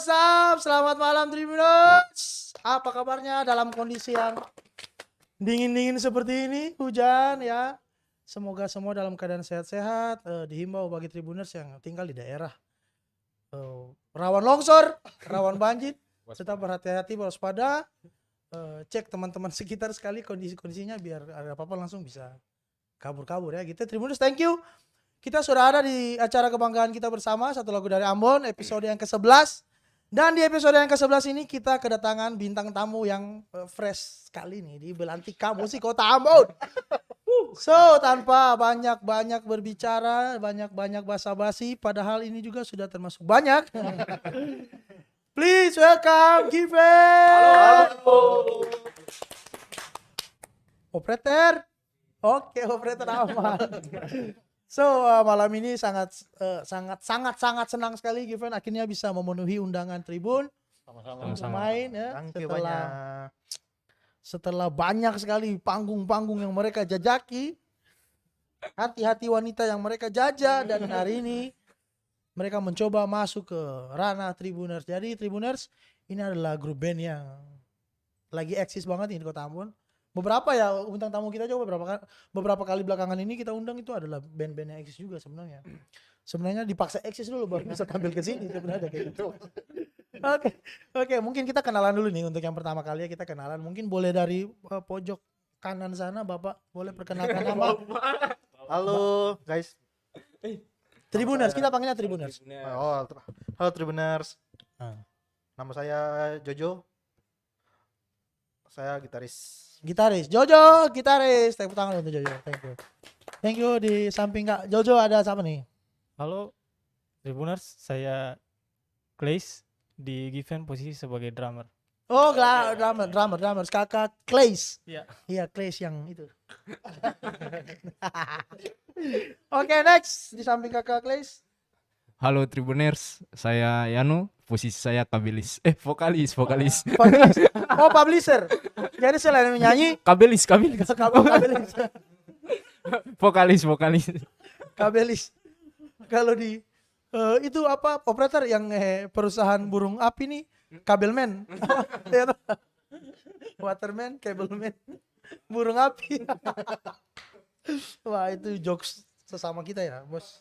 what's up? Selamat malam Tribuners. Apa kabarnya dalam kondisi yang dingin-dingin seperti ini, hujan ya. Semoga semua dalam keadaan sehat-sehat. Dihimbau bagi Tribuners yang tinggal di daerah rawan longsor, rawan banjir, tetap berhati-hati, waspada. Cek teman-teman sekitar sekali kondisi-kondisinya biar ada apa-apa langsung bisa kabur-kabur ya gitu. Tribuners, thank you. Kita sudah ada di acara kebanggaan kita bersama, satu lagu dari Ambon, episode yang ke-11. Dan di episode yang ke-11 ini kita kedatangan bintang tamu yang fresh sekali nih di Belantika Musik Kota Ambon. So, tanpa banyak-banyak berbicara, banyak-banyak basa-basi, padahal ini juga sudah termasuk banyak. Please welcome Given. Halo. Operator. Oke, operator aman. So, malam ini sangat senang sekali Given akhirnya bisa memenuhi undangan Tribun. Sama-sama. Untuk main ya. Thank you banyak. Setelah banyak sekali panggung-panggung yang mereka jajaki, hati-hati wanita yang mereka jajah, dan hari ini mereka mencoba masuk ke ranah Tribuners. Jadi Tribuners ini adalah grup band yang lagi eksis banget nih di Kota Ambon. Beberapa ya bintang tamu kita juga beberapa kali belakangan ini kita undang itu adalah band-band yang eksis juga sebenarnya. Sebenarnya dipaksa eksis dulu baru bisa tampil ke sini sebenarnya kayak gitu. Oke, mungkin kita kenalan dulu nih untuk yang pertama kali ya kita kenalan. Mungkin boleh dari pojok kanan sana Bapak boleh perkenalkan nama. Halo guys. Tribuners, kita panggilnya Tribuners. Halo Tribuners. Ah. Nama saya Jojo. Saya gitaris. Jojo, gitaris. Tepuk tangan untuk Jojo. Thank you. Di samping Kak Jojo ada siapa nih? Halo Tribuners, saya Clays di Given posisi sebagai drummer. Oh, drummer. Kakak Clays. Iya. Iya, Clays yang itu. Oke, next. Di samping Kakak Clays. Halo Tribuners, saya Yano, posisi saya vokalis. Oh, publisher. Jadi selain menyanyi, Kabelis. Vokalis. kabelis. Kalau di itu apa operator yang perusahaan burung api nih, kabelman. Waterman, kabelman, burung api. Wah, itu jokes sesama kita ya, Bos.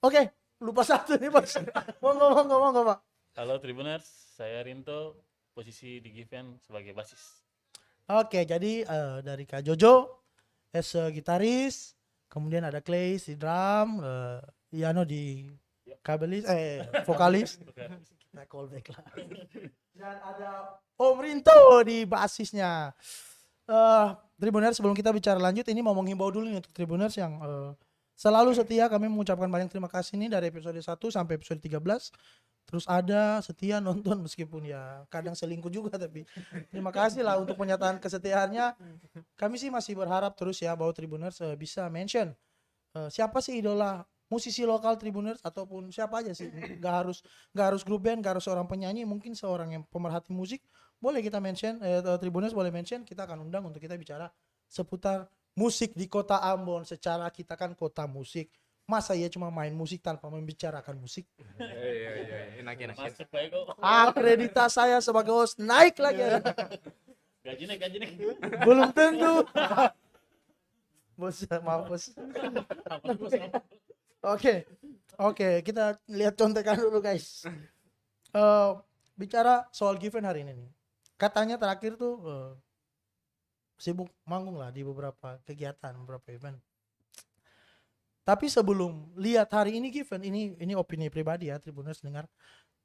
Oke, lupa satu nih, Bos. Ngomong, Pak. Halo Tribuners, saya Rinto, posisi di Given sebagai basis. Oke, jadi dari Kak Jojo as gitaris, kemudian ada Clay di drum, Yano di vokalis. Kita callback lah. Dan ada Om Rinto di basisnya. Tribuners, sebelum kita bicara lanjut, ini mau menghimbau dulu nih untuk Tribuners yang selalu setia. Kami mengucapkan banyak terima kasih nih dari episode 1 sampai episode 13. Terus ada setia nonton meskipun ya kadang selingkuh juga, tapi terima kasih lah untuk pernyataan kesetiaannya. Kami sih masih berharap terus ya bahwa Tribuners bisa mention siapa sih idola musisi lokal Tribuners ataupun siapa aja sih. Gak harus grup band, gak harus seorang penyanyi, mungkin seorang yang pemerhati musik boleh kita mention, Tribuners boleh mention, kita akan undang untuk kita bicara seputar musik di Kota Ambon. Secara kita kan kota musik. Masa ya cuma main musik tanpa membicarakan musik? Iya, enak. Masuk baik kok. Akreditas saya sebagai host naik lagi. Gaji naik. Belum tentu. Bos, maaf bos. Oke, kita lihat contekan dulu guys. Bicara soal Given hari ini nih. Katanya terakhir tuh sibuk manggung lah di beberapa kegiatan, beberapa event. Tapi sebelum lihat hari ini Given, ini opini pribadi ya Tribuners dengar.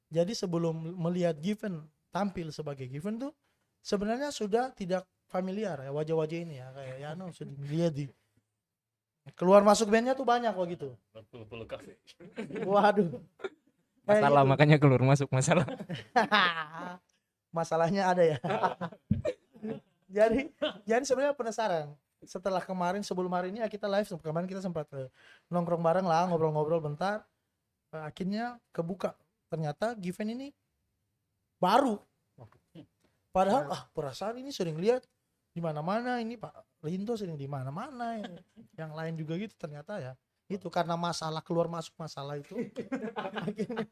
Jadi sebelum melihat Given tampil sebagai Given tuh sebenarnya sudah tidak familiar ya wajah-wajah ini ya, kayak Yano sudah lihat di keluar masuk bandnya tuh banyak kok gitu. Puluh kafe. Waduh. Masalah Kayak gitu. makanya keluar masuk masalah. Masalahnya ada ya. jadi sebenarnya penasaran. Setelah kemarin, sebelum hari ini ya kita live, kemarin kita sempat nongkrong bareng lah, ngobrol-ngobrol bentar. Akhirnya kebuka, ternyata Given ini baru. Padahal perasaan ini sering lihat di mana-mana, ini Pak Rinto sering di mana-mana, yang lain juga gitu ternyata ya. itu karena masalah keluar masuk masalah itu akhirnya,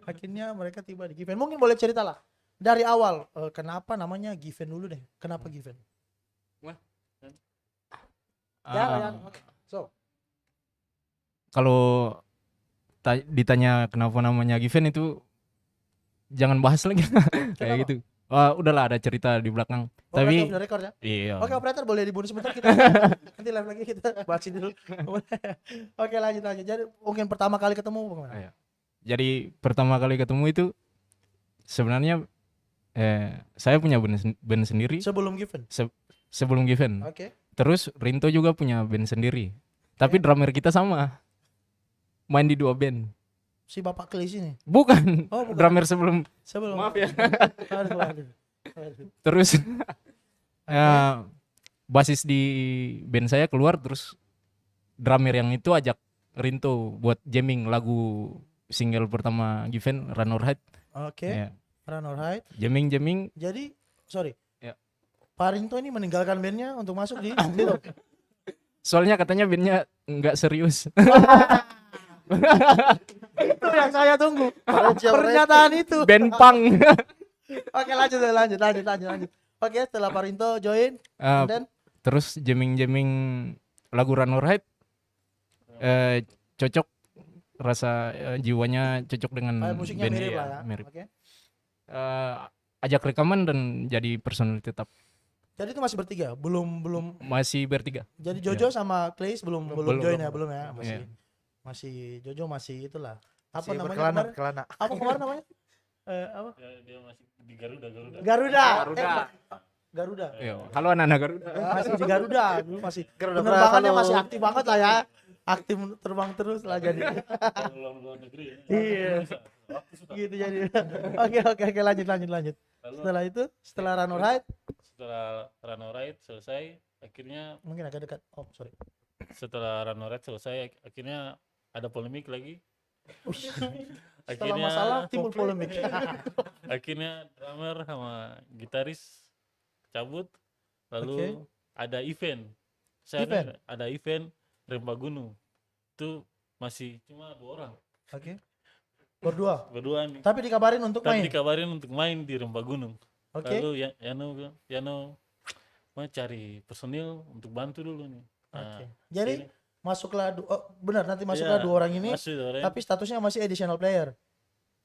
akhirnya mereka tiba di Given. Mungkin boleh cerita lah dari awal kenapa namanya Given dulu deh, kenapa Given ya, Ah, oke. So Kalau ditanya kenapa namanya Given itu jangan bahas lagi kayak Kenapa? gitu. Udahlah ada cerita di belakang. Tapi Tapi udah record ya. iya. Oke operator boleh dibunuh sebentar kita nanti live lagi kita bahas ini dulu. Oke lanjut. Jadi mungkin pertama kali ketemu bagaimana? Iya. Jadi pertama kali ketemu itu sebenarnya saya punya band sendiri Sebelum Given. sebelum Given. Oke. Terus Rinto juga punya band sendiri. Tapi drummer kita sama. Main di 2 band. Si Bapak Klis ini. Bukan. Oh, bukan. Drummer sebelum. Sebelum. Maaf ya. Aduh. Terus basis di band saya keluar, terus drummer yang itu ajak Rinto buat jamming lagu single pertama Given, Run or Hide. Oke. Ya, Run or Hide. jamming. Jadi sorry. Ya. Pak Rinto ini meninggalkan bandnya untuk masuk di situ. Soalnya katanya bandnya nggak serius. Itu yang saya tunggu. Pernyataan itu. Band punk. Oke lanjut. Oke setelah Pak Rinto join Uh, dan terus jamming lagu Run or Hide cocok, rasa jiwanya cocok dengan musiknya bandnya, mirip ya, lah ya. mirip. Oke. Ajak rekaman dan jadi personil tetap. Jadi itu masih bertiga, belum. Masih bertiga. Jadi Jojo sama Clays belum Belum. join ya, belum ya, Iya. masih Jojo masih itulah. Apa Si namanya berkelana, kemarin? kelana. Apa kemarin namanya? Apa? Dia masih di Garuda. Garuda. Garuda. Garuda. Iya. Halo anak-anak Garuda. Masih di Garuda, dulu masih. Garuda Penerbangannya Bravo. masih aktif banget lah ya. Aktif terbang terus lah jadi. Luar negeri ya. Iya. Waktu sudah. Gitu jadi. Oke, lanjut. Lalu Setelah Run or Hide, setelah Run or Ride selesai, akhirnya mungkin agak dekat. Oh, sorry. setelah Run or Ride selesai, akhirnya ada polemik lagi. Setelah masalah timbul polemik. Akhirnya drummer sama gitaris cabut, lalu Oke. ada event. Event? Ada event Rempa Gunung. Itu masih cuma 2 orang, Oke. Berdua. nih. Tapi dikabarin untuk Tapi main. dikabarin untuk main di Rempa Gunung. Oke. Lalu Yano mau cari personil untuk bantu dulu nih. Oke. Nah, Jadi ini- masuklah benar nanti masuklah Iya, 2 orang ini, masih dua orang. tapi statusnya masih additional player.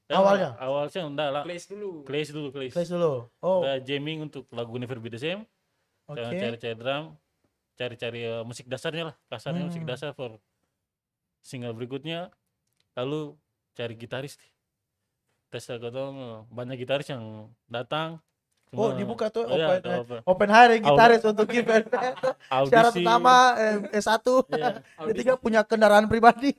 Eh, awalnya? Awalnya enggak lah. Place dulu. Clays. Clays dulu. Oh, Udah jamming untuk lagu Never Be The Same. oke. Cari-cari drum, cari-cari musik dasarnya lah, kasarnya musik Hmm. dasar for single berikutnya. Lalu cari gitaris. Tes ketemu banyak gitaris yang datang. Oh, dibuka tuh iya, open hiring gitaris untuk Given. Syarat audisi, utama S1, iya, ketiga punya kendaraan pribadi.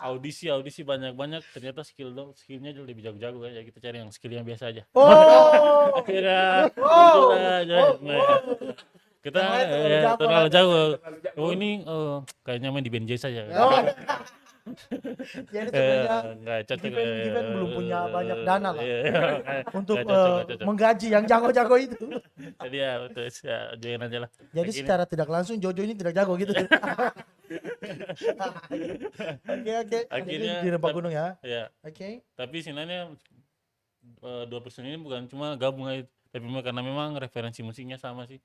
audisi banyak-banyak. Ternyata skillnya juga lebih jago-jago ya. Kita cari yang skill yang biasa aja. Oh. Akhirnya Wow. muncul aja. Nah, kita Yang lain terlalu jago, terlalu kan? jauh. Oh ini kayaknya main di band jazz saja. Oh. Jadi sebenarnya Nggak cocok. Given belum punya banyak dana lah untuk Nggak cocok. menggaji yang jago-jago itu. Jadi ya terus ya join aja lah. Jadi Akhirnya- secara tidak langsung Jojo ini tidak jago gitu. Oke. Akhirnya Jadi di Rempak Gunung ya. Ya, Oke. tapi sebenarnya 2 person ini bukan cuma gabung aja, tapi karena memang referensi musiknya sama sih.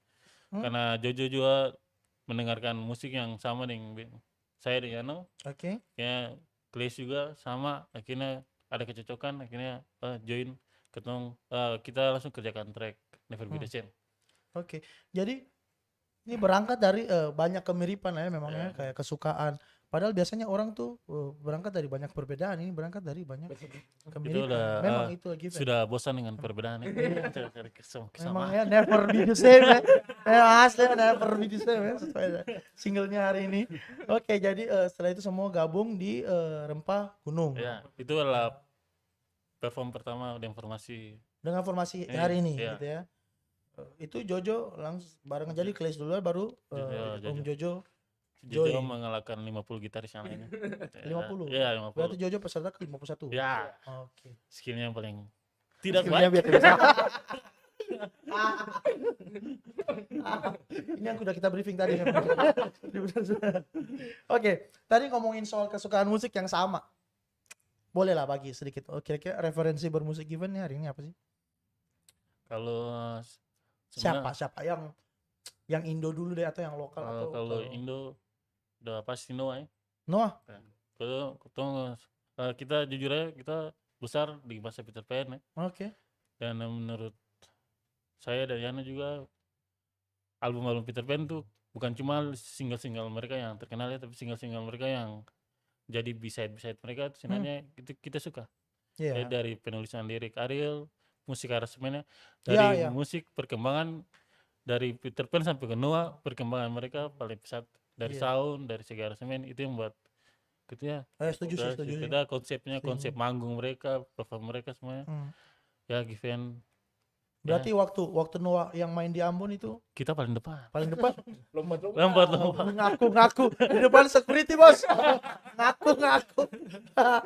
Karena Jojo juga mendengarkan musik yang sama dengan saya dengan Yano. Oke. Ya Clash juga sama, akhirnya ada kecocokan, akhirnya join ketemu, kita langsung kerjakan track Never Be The Same. Oke. Jadi ini berangkat dari banyak kemiripan ya memang ya, kayak kesukaan. Padahal biasanya orang tuh berangkat dari banyak perbedaan, ini berangkat dari banyak kemiripan. udah, Memang itu lagi. Sudah bosan dengan perbedaan ini. Cari Memang kesamaan. ya never be the same ya. Asli never be the same ya sesuai singlenya hari ini. Oke, jadi setelah itu semua gabung di Rempah Gunung. Ya, itu adalah perform pertama di informasi. Dengan formasi hari ini iya. gitu ya. Itu Jojo langsung bareng jadi Clash dulu baru Om Jojo Jojo Join. mengalahkan 50 gitaris yang lainnya. 50. Iya, 50. Berarti Jojo peserta ke 51. Ya, Oke. skillnya yang paling tidak Skillnya baik. biar tidak sama. Ini yang udah kita briefing tadi. Oke, tadi ngomongin soal kesukaan musik yang sama. Boleh lah bagi sedikit. Oh, kira-kira referensi bermusik Given nih hari ini apa sih? Kalau Siapa yang Indo dulu deh atau yang lokal atau kalau Indo udah pasti Noah ya. Noah? Kalau kita jujur aja kita besar di masa Peter Pan ya. Oke. Dan menurut saya dan Yana juga album-album Peter Pan tuh bukan cuma single-single mereka yang terkenal ya, tapi single-single mereka yang jadi B-side mereka tuh sebenarnya itu kita suka. Iya. Ya, dari penulisan lirik Ariel, musik aransemennya, Iya, dari iya. musik perkembangan dari Peter Pan sampai ke Noah, perkembangan mereka paling pesat dari Iya. sound, dari segi aransemen itu yang buat gitu ya. Setuju sih. Kita konsepnya Setuju. konsep manggung mereka, perform mereka semuanya. Hmm. Ya Given Berarti waktu Noah yang main di Ambon itu kita paling depan. paling depan. Lompat. Ngaku di depan security bos. ngaku.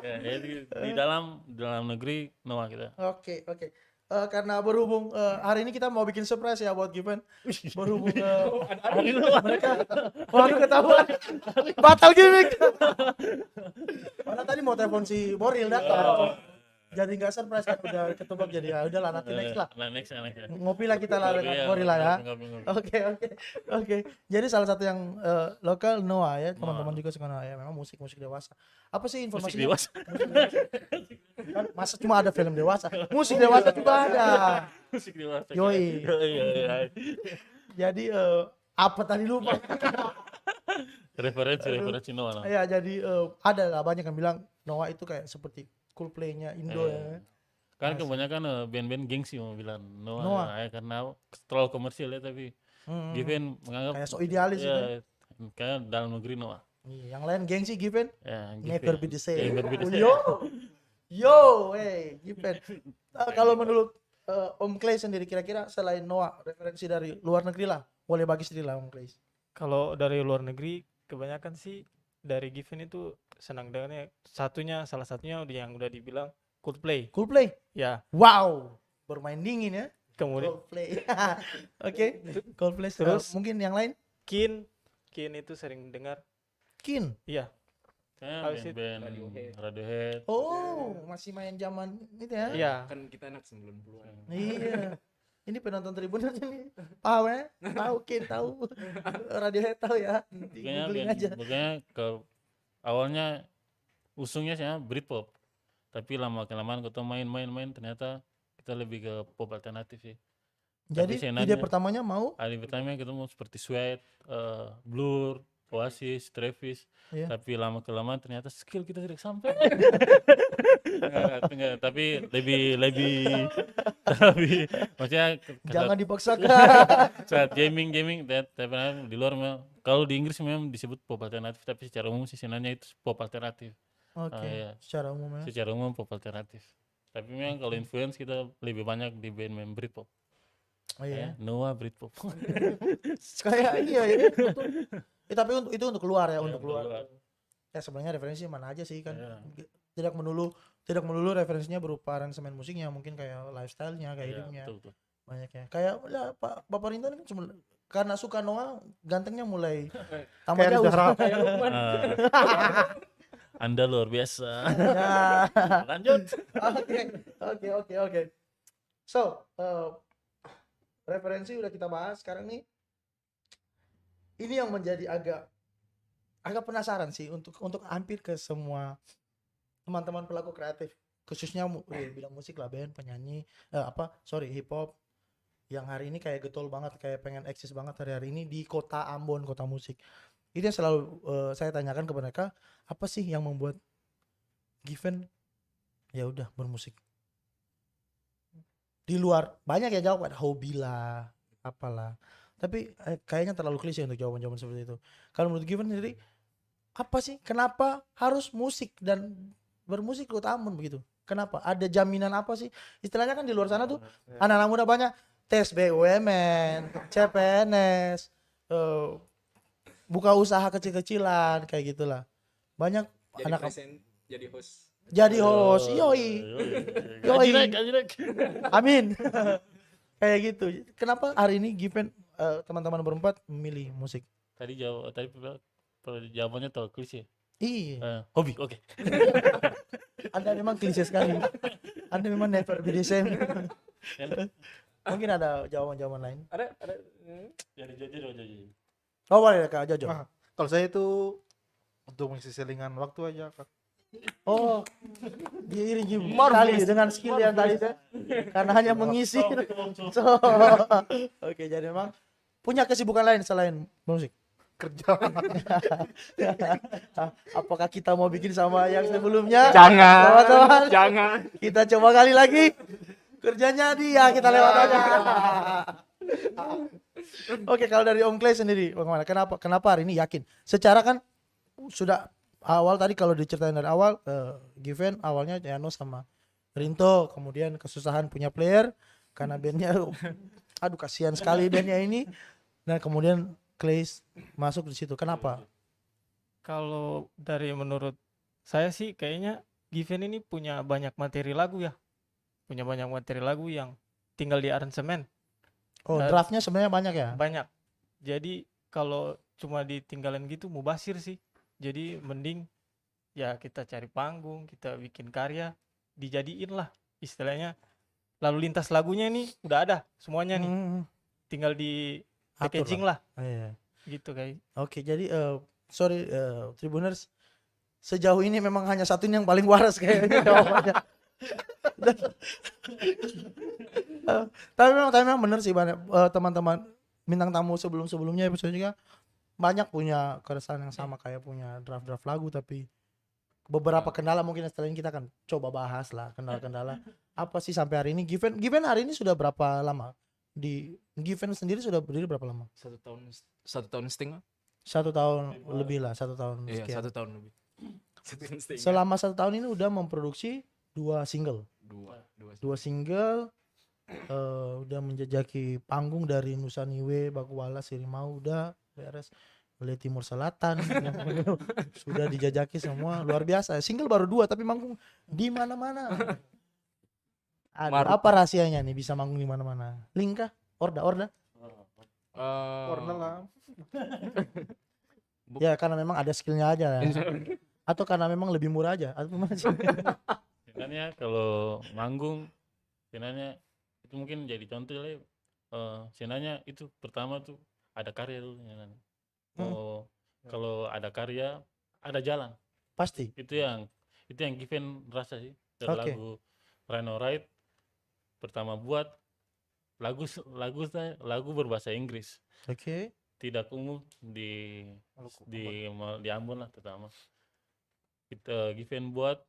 Ya, di dalam negeri Noah kita. Oke. Karena berhubung hari ini kita mau bikin surprise ya buat Given. Berhubung mereka waduh ketahuan batal gimmick. Karena tadi mau telepon si Boril datang. Jadi nggak surprise kan udah ketebak jadi ya udahlah nanti next lah. Next. Ngopi lah kita lah dengan Iya, Boril lah ya. ngopi. Oke. Jadi salah satu yang lokal Noah ya, teman-teman juga suka Noah ya. Memang musik dewasa. Apa sih Musik informasinya? dewasa. Kan masa cuma ada film dewasa. Musik dewasa juga ada. Musik dewasa. Yoi. Iya. Jadi apa tadi lupa? Referensi Noah. Ya jadi ada lah banyak yang bilang Noah itu kayak seperti Coldplay-nya Indo ya. Kan kebanyakan band-band gengsi mau bilang Noah. Noah ya, karena terlalu komersil ya, tapi Given menganggap Kayak so idealis gitu. ya, kayak dalam negeri Noah. Yang lain gengsi Given Ya, never be the same. Never be the same. Yo, hey, Given. Kalau menurut Om Clay sendiri kira-kira selain Noah referensi dari luar negeri lah, boleh bagi sendiri lah Om Clay. Kalau dari luar negeri kebanyakan sih dari Given itu senang dengannya salah satunya yang udah dibilang Coldplay. Coldplay. Ya, Wow, bermain dingin ya. kemudian Coldplay. Oke, Coldplay. Terus? Mungkin yang lain? Kin itu sering dengar. Kin. Iya, Habis itu Band Radiohead. Oh, masih main zaman itu ya? iya. Kan kita anak 90-an. Iya. Ini penonton Tribuners ini tahu ya? Tahu Radiohead tahu ya? Nanti googling aja. Makanya ke awalnya usungnya sih Britpop. Tapi lama kelamaan kita main ternyata kita lebih ke pop alternatif sih. Jadi senangnya- ide pertamanya mau Hari pertama kita mau seperti Sweat, Blur, Oasis, Travis. Iya. Tapi lama kelamaan ternyata skill kita tidak sampai. Enggak, tapi lebih maksudnya jangan dipaksakan. saat gaming tapi di luar kalau di Inggris memang disebut pop alternatif, tapi secara umum sih sebenarnya itu pop alternatif. Oke, Iya. secara umum ya. Secara umum pop alternatif. Tapi memang kalau influence kita lebih banyak di band Britpop. Oh iya. Noah Britpop. Kayak iya ya. Tapi itu untuk keluar ya, untuk keluar. keluar. Ya sebenarnya referensi mana aja sih kan. Iya. Tidak melulu referensinya berupa aransemen musiknya, mungkin kayak lifestyle-nya, kayak Iya, hidupnya. betul. Banyak ya. Kayak ya, Bapak Rinton kan cuma karena suka Noah, gantengnya mulai tambah Kayak jauh. Rizal Ramli. Anda luar biasa. Nah, Lanjut. Oke. So, referensi udah kita bahas. Sekarang nih, ini yang menjadi agak penasaran sih untuk hampir ke semua teman-teman pelaku kreatif, khususnya bilang musik lah, band, penyanyi, hip hop, yang hari ini kayak getol banget, kayak pengen eksis banget hari ini di kota Ambon, kota musik. Itu yang selalu saya tanyakan ke mereka, apa sih yang membuat Given ya udah bermusik? Di luar banyak ya jawab, ada hobi lah, apalah. Tapi kayaknya terlalu klise untuk jawaban-jawaban seperti itu. Kalau menurut Given sendiri, apa sih? Kenapa harus musik dan bermusik di kota Ambon begitu? Kenapa? Ada jaminan apa sih? Istilahnya kan di luar sana tuh anak-anak muda banyak tes BUMN, CPNS, buka usaha kecil-kecilan kayak gitulah. Banyak anak jadi host. jadi host. Yoi. Gaji naik. Amin. Kayak gitu. Kenapa hari ini Given teman-teman berempat memilih musik? Tadi jawabannya terlalu klise. Iya. Hobi, oke. Anda memang klise sekali. Anda memang never be the same. Mungkin ada jawaban-jawaban lain. Ada. Jadi Jojo. Oh boleh Kak Jojo. Ah, kalau saya itu untuk mengisi selingan waktu aja, Kak. Oh, diiringi sekali dengan skill yang tadi kan, karena hanya mengisi. So, oke, jadi memang punya kesibukan lain selain musik. Kerja. Apakah kita mau bikin sama yang sebelumnya? Jangan. Teman-teman, Jangan. kita coba kali lagi. Kerjanya dia, kita lewat aja. Oke, kalau dari Om Clay sendiri, bagaimana? Kenapa hari ini yakin? Secara kan sudah awal tadi kalau diceritain dari awal, Given awalnya Yano sama Rinto, kemudian kesusahan punya player karena bandnya, aduh kasihan sekali bandnya ini. Nah kemudian Clay masuk di situ. Kenapa? Kalau dari menurut saya sih kayaknya Given ini punya banyak materi lagu ya. Punya banyak materi lagu yang tinggal di aransemen. Oh, draftnya sebenarnya banyak ya? Banyak. Jadi kalau cuma ditinggalin gitu mubasir sih. Jadi mending ya kita cari panggung, kita bikin karya, dijadiin lah istilahnya. Lalu lintas lagunya ini udah ada semuanya nih. Tinggal di Atur packaging lah. lah. Iya. Gitu kayak. Oke, jadi sorry Tribuners, sejauh ini memang hanya satu ini yang paling waras kayaknya jawabannya. Tapi memang benar sih banyak teman-teman bintang tamu sebelumnya episode juga banyak punya keresahan yang sama kayak punya draft lagu, tapi beberapa kendala mungkin setelah ini kita akan coba bahas lah kendala-kendala apa sih sampai hari ini. Given hari ini sudah berapa lama di Given sendiri, sudah berdiri berapa lama? 1 tahun setengah. 1 tahun lebih lah, 1 tahun Iya, sekian. 1 tahun lebih. 1 tahun setengah. Selama 1 tahun ini udah memproduksi 2 single. Dua single, udah menjajaki panggung dari Nusa Niwe, Bakuwala, Sirimau udah beres. Oleh Timur Selatan sudah dijajaki semua, luar biasa. Single baru 2 tapi manggung di mana-mana. Ada apa rahasianya nih bisa manggung di mana-mana? Link kah? Orda? Warna lah. Ya karena memang ada skillnya aja ya. Atau karena memang lebih murah aja atau gimana sih? Sebenarnya kalau manggung, sebenarnya itu mungkin jadi contoh lah. Sebenarnya itu pertama tuh ada karya dulu. Kalau ada karya, ada jalan. Pasti. Itu yang Given rasa sih dari Oke. lagu Rhino Ride. Pertama buat lagu berbahasa Inggris, Oke. tidak umum di Ambon lah terutama. Kita Given buat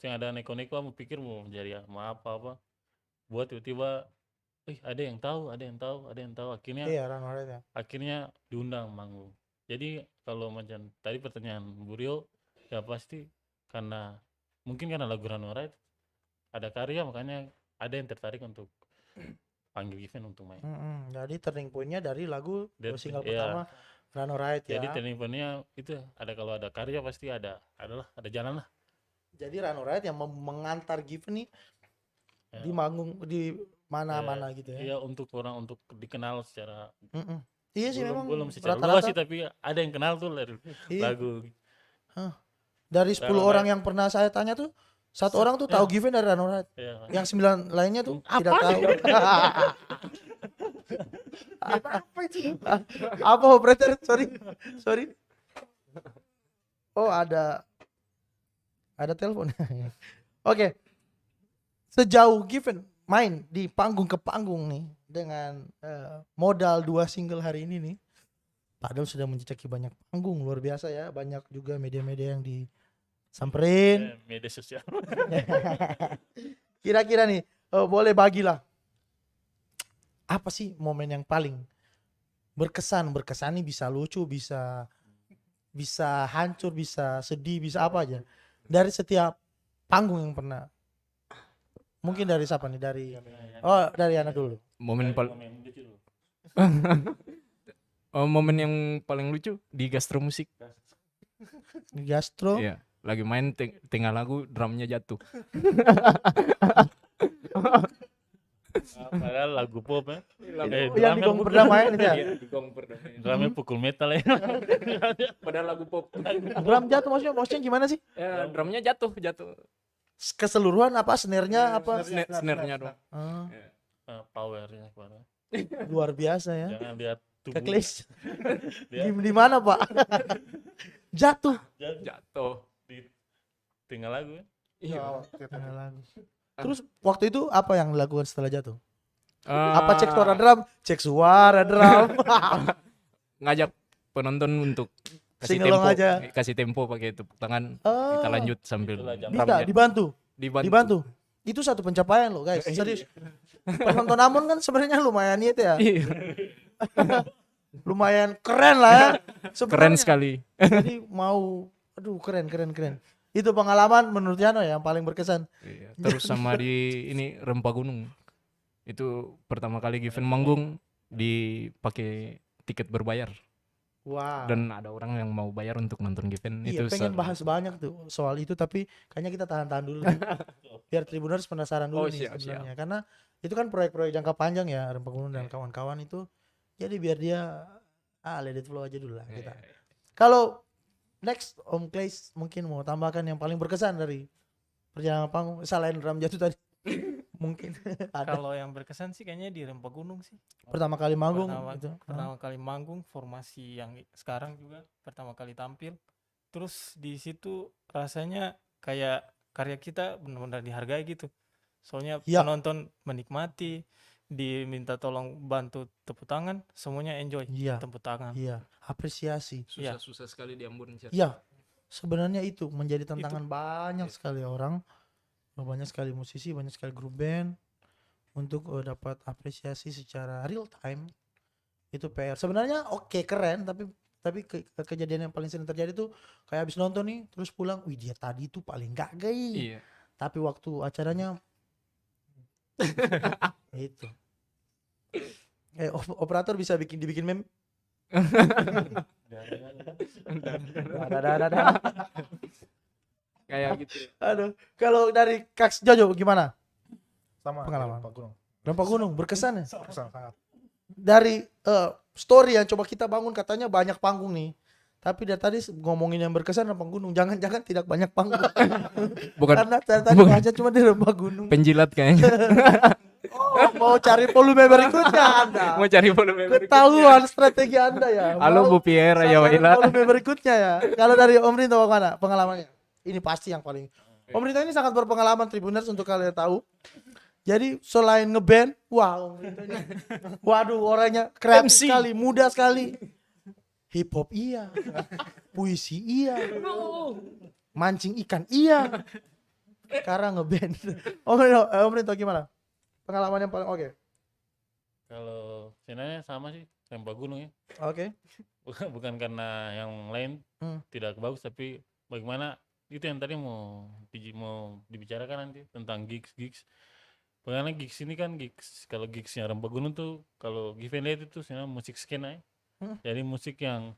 yang ada neko-neko mau pikir mau menjadi apa buat tiba-tiba ada yang tahu akhirnya Iya, Rano Red ya. akhirnya diundang manggung. Jadi kalau macam tadi pertanyaan Bu Rio, ya pasti mungkin karena lagu Rano Ride ada karya, makanya ada yang tertarik untuk panggil Given untuk main. Jadi turning point-nya dari lagu single Iya. pertama Rano Ride ya. Jadi turning point-nya itu kalau ada karya pasti ada jalan lah. Jadi Rano Ride yang mengantar Given nih Ya. di manggung di mana-mana gitu ya. Iya, untuk dikenal secara Iya sih memang belum secara luas rata-rata sih, tapi ada yang kenal tuh dari iya. lagu. Dari 10 Rano orang Ride. yang pernah saya tanya tuh, 1 orang tuh tahu Given dari Rano Ride. Ya. Yang 9 lainnya tuh tidak tahu. Apa operator? Sorry. Oh, ada telepon. Oke. Sejauh Given main di panggung ke panggung nih dengan modal 2 single hari ini nih, padahal sudah menjejaki banyak panggung, luar biasa ya. Banyak juga media-media yang disamperin. Media sosial. Kira-kira nih, boleh bagilah apa sih momen yang paling berkesan nih, bisa lucu, bisa hancur, bisa sedih, bisa apa aja dari setiap panggung yang pernah. Mungkin dari siapa nih? Dari Yana dulu. Momen momen yang paling lucu di Gastro Musik. Di Gastro. Iya, lagi main tengah lagu drumnya jatuh. Padahal lagu pop ya. Oh, yang di gong perdamaian itu ya. Iya, di gong perdamaian. Drumnya pukul metal ya. Padahal lagu pop. Drum jatuh maksudnya gimana sih? Ya, drumnya jatuh. Keseluruhan apa snare-nya apa? Snare-nya dong. Ah, Powernya parah. luar biasa ya. Jangan lihat tubuh. Keklis. Dia Di mana, Pak? Jatuh. Jatuh. di tinggal lagu ya. Iya. Terus waktu itu apa yang dilakukan setelah jatuh? Ah, Apa cek suara drum? Cek suara drum. ngajak penonton untuk kasih Sing along tempo, aja. kasih tempo pakai tepuk tangan. Oh, Kita lanjut sambil Itulah jam. bisa drumnya dibantu. dibantu. Itu satu pencapaian loh, guys. Serius. Penonton Amon kan sebenarnya lumayan itu ya. Iya, Lumayan keren lah ya. keren Sebenarnya. sekali. Jadi mau aduh keren. Itu pengalaman menurut Yano ya yang paling berkesan. Iya, terus sama di ini Rempa Gunung. Itu pertama kali Given manggung dipakai tiket berbayar Wah. dan ada orang yang mau bayar untuk nonton Given. Iya, Itu pengen bahas banyak tuh soal itu tapi kayaknya kita tahan dulu nih. Biar Tribuners penasaran dulu Oh, nih siap, sebenarnya karena itu kan proyek-proyek jangka panjang ya Rempa Gunung dan kawan-kawan itu. Jadi biar dia let it flow aja dulu lah kita. Kalau next Om Clays mungkin mau tambahkan yang paling berkesan dari perjalanan panggung selain drum jatuh tadi. Mungkin ada Kalau yang berkesan sih kayaknya di Rempa Gunung sih. pertama kali manggung Pertama, gitu. pertama kali manggung, formasi yang sekarang juga pertama kali tampil. Terus di situ rasanya kayak karya kita benar-benar dihargai gitu. Soalnya Iya. penonton menikmati, diminta tolong bantu tepuk tangan, semuanya enjoy Iya. tepuk tangan. Iya, apresiasi. susah sekali di Ambon. Iya, sebenarnya itu menjadi tantangan banyak sekali orang, banyak sekali musisi, banyak sekali grup band untuk dapat apresiasi secara real time. Itu PR. Sebenarnya oke keren, tapi kejadian yang paling sering terjadi tuh kayak habis nonton nih, terus pulang, wih dia tadi tuh paling gak gay. Iya. Tapi waktu acaranya itu. Operator bisa dibikin meme. Kayak gitu. Aduh, kalau dari Kak Jojo gimana? Sama Pengalaman. Pak Gunung. Rempa Gunung berkesan ya? Kesan sangat. Dari story yang coba kita bangun katanya banyak panggung nih. Tapi dari tadi ngomongin yang berkesan Rempa Gunung, jangan-jangan tidak banyak panggung. Bukan Karena tadi bukan. aja cuma di Rempa Gunung. penjilat kayaknya. Oh, mau cari volume berikutnya Anda. Mau cari volume Ketahuan strategi Anda ya. Halo Mau Bu Pierre, ya sasaran Waila. volume berikutnya ya. Kalau dari Om Rinto mana pengalamannya? Ini pasti yang paling. Om Rinto ini sangat berpengalaman Tribuners untuk kalian tahu. Jadi selain ngeband, wow, Om Rinto ini, waduh orangnya kreatif MC. sekali, muda sekali. Hip hop iya, puisi iya, mancing ikan iya. Sekarang ngeband. Om Rinto gimana? Pengalaman yang paling oke. Kalau sebenarnya sama sih Rempa Gunung ya. Oke. Bukan karena yang lain tidak bagus, tapi bagaimana itu yang tadi mau dibicarakan nanti tentang gigs. Karena gigs ini kan kalau gigsnya Rempa Gunung tuh kalau Given lihat itu sebenarnya musik skena ya. Jadi musik yang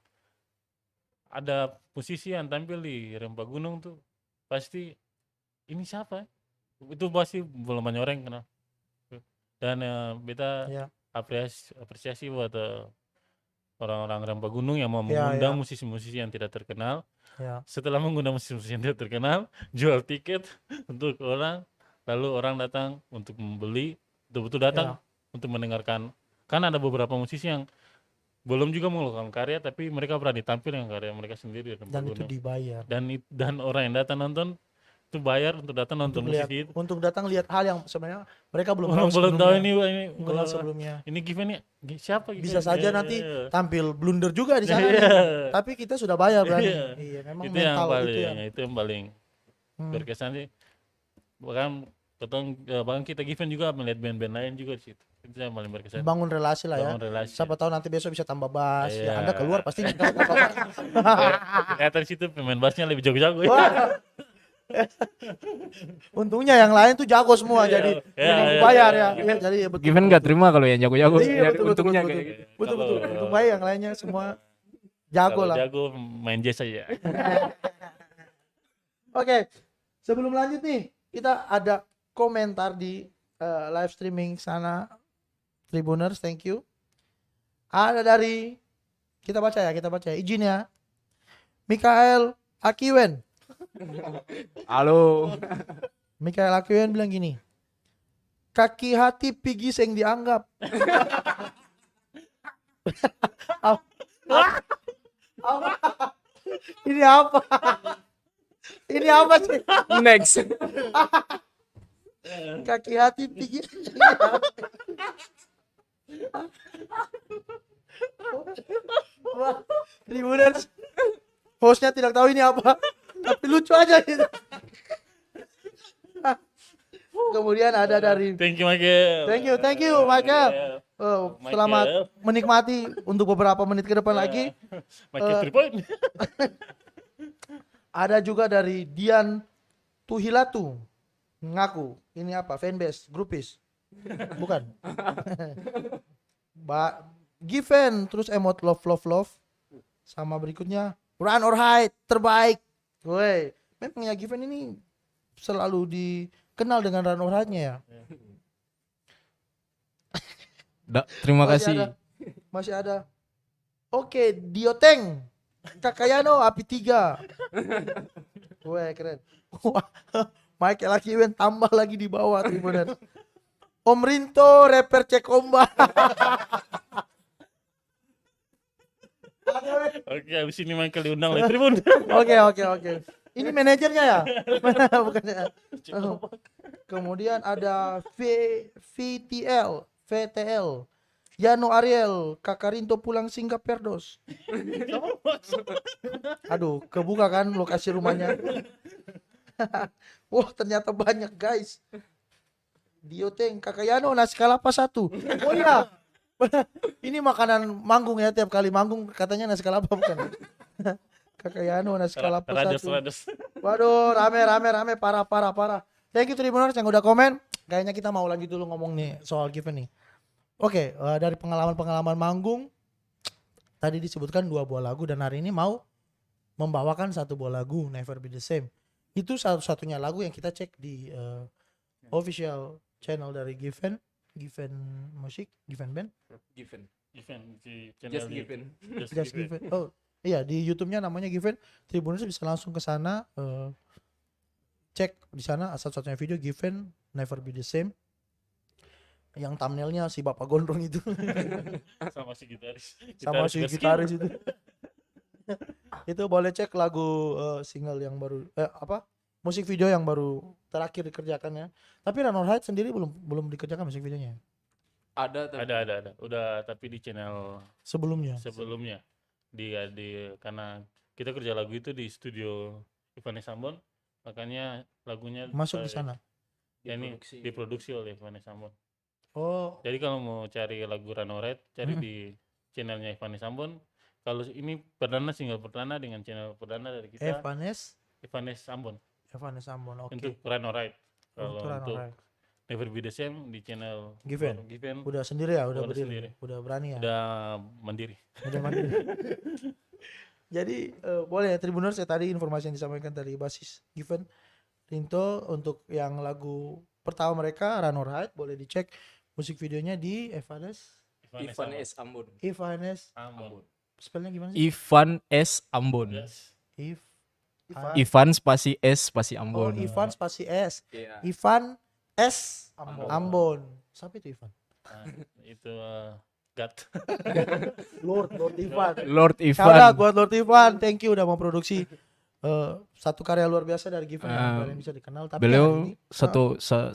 ada musisi yang tampil di Rempa Gunung tuh pasti ini siapa ya? Itu pasti belum banyak orang yang kenal. Dan beta Iya. apresiasi buat orang-orang Rempa Gunung yang mau Iya, mengundang iya. musisi-musisi yang tidak terkenal. Ya. Setelah mengundang musisi-musisi yang tidak terkenal, jual tiket untuk orang, lalu orang datang untuk membeli, betul-betul datang untuk mendengarkan. Kan ada beberapa musisi yang belum juga mengeluarkan karya, tapi mereka berani tampil dengan karya mereka sendiri di Rempa Dan itu Gunung. dibayar. Dan orang yang datang nonton itu bayar untuk datang nonton musisi itu. Untuk datang lihat hal yang sebenarnya mereka belum Orang tahu belum tahu sebelumnya. ini Mengenal sebelumnya. ini Given nih siapa Given? Bisa saja nanti tampil blunder juga di sana. Iya. nih. Tapi kita sudah bayar berarti. Iya. Iya, memang Itu yang mental paling itu yang. itu yang paling berkesan sih. Bahkan kita Given juga melihat band-band lain juga di situ. Itu yang paling berkesan. Bangun relasi lah ya. Bangun relasi. Siapa tahu nanti besok bisa tambah bass. Ya, Iya. Anda keluar pasti Ternyata di situ pemain bassnya lebih jago-jago ya. Wah. Untungnya yang lain tuh jago semua Iya. jadi Iya, yang iya, bayar iya. ya. Iya, jadi ya betul. Given nggak terima kalau yang jago-jago. Iya, Ya, betul, untungnya betul, kayak gitu. Betul. Kalau- Untung baik yang lainnya semua jago Kalau lah. jago main jazz aja. Oke, sebelum lanjut nih, kita ada komentar di live streaming sana Tribuners, thank you. Ada dari kita baca ya, izin ya. Mikael Akiwen. Halo. Mikael Akiwen bilang gini. Kaki hati pigis yang dianggap. Apa? Ini apa? Ini apa sih? Next. Kaki hati pigis. Wah, Tribuners. Hostnya tidak tahu ini apa, tapi lucu aja gitu. Kemudian ada dari Thank you Michael. Thank you Michael. Oh, Michael. selamat menikmati untuk beberapa menit ke depan lagi. Michael 3 point. Ada juga dari Dian Tuhilatu. Ngaku, ini apa? Fanbase, grupis. Bukan. Given, terus emot love. Sama berikutnya Run or Hide, terbaik. Woi, memang ya Given ini selalu dikenal dengan Run or Hide-nya ya. Terima kasih. Masih ada. Oke, Dioteng. Kakayano api 3. Wah, keren. Wah, Michael Akiwen tambah lagi di bawah Tribuners. Om Rinto rapper Cekomba. Oke, habis ini Michael diundang oleh Tribun. Oke. Ini manajernya ya? Bukannya. Oh. Kemudian ada VTL. Yano Ariel, Kakarinto pulang singgah Perdos. Aduh, kebuka kan lokasi rumahnya. Wah, ternyata banyak guys. Dioteng, Kakak Yano nasi kalapa 1. Oh iya. Ini makanan manggung ya, tiap kali manggung katanya nasi kalapa bukan. Kakak Yano nasi kalapa 1. Rades. Waduh, rame parah. Thank you Tribuners yang udah komen. Kayaknya kita mau lanjut dulu ngomong nih soal given nih. Oke, dari pengalaman manggung tadi disebutkan 2 buah lagu dan hari ini mau membawakan 1 buah lagu Never Be The Same. Itu satu-satunya lagu yang kita cek di official channel dari Given Musik, Given Band. Given di Just channel Given. Just Given. Oh, iya di YouTube-nya namanya Given. Tribuners bisa langsung ke sana cek di sana satu-satunya video Given Never Be The Same. Yang thumbnailnya si Bapak Gondrong itu. sama si gitaris. Sama si gitaris itu. Itu boleh cek lagu single yang baru musik video yang baru terakhir dikerjakan ya. Tapi Run or Hide sendiri belum dikerjakan musik videonya. Ada. Udah tapi di channel Sebelumnya. di karena kita kerja lagu itu di studio Ivanes Ambon, makanya lagunya Masuk di sana. Ya ini diproduksi oleh Ivanes Ambon. Oh, Jadi kalau mau cari lagu Run or Hide, cari di channelnya Ivanes Ambon. Kalau ini single perdana dengan channel perdana dari kita Evanes Ambon Oke. untuk Run or Hide. Untuk Run or Untuk Hide. Never Be The Same di channel Given. Given Udah sendiri ya, udah Udah berdiri. sendiri. Udah berani ya. udah mandiri. Udah mandiri. Jadi boleh ya Tribuners ya, tadi informasi yang disampaikan dari basis Given Rinto untuk yang lagu pertama mereka Run or Hide, boleh dicek musik videonya di Evanes Ambon. Spellnya gimana sih? Ivan S Ambon. Yes. Ivan spasi S spasi Ambon. Ivan spasi S. Iya. Ivan S Ambon. Ambon. Siapa itu Ivan? Nah, itu God. Lord Ivan. Lord Shout out Ivan. buat Lord Ivan. Thank you udah memproduksi satu karya luar biasa dari Given yang kalian bisa dikenal. Tapi Beliau hari ini,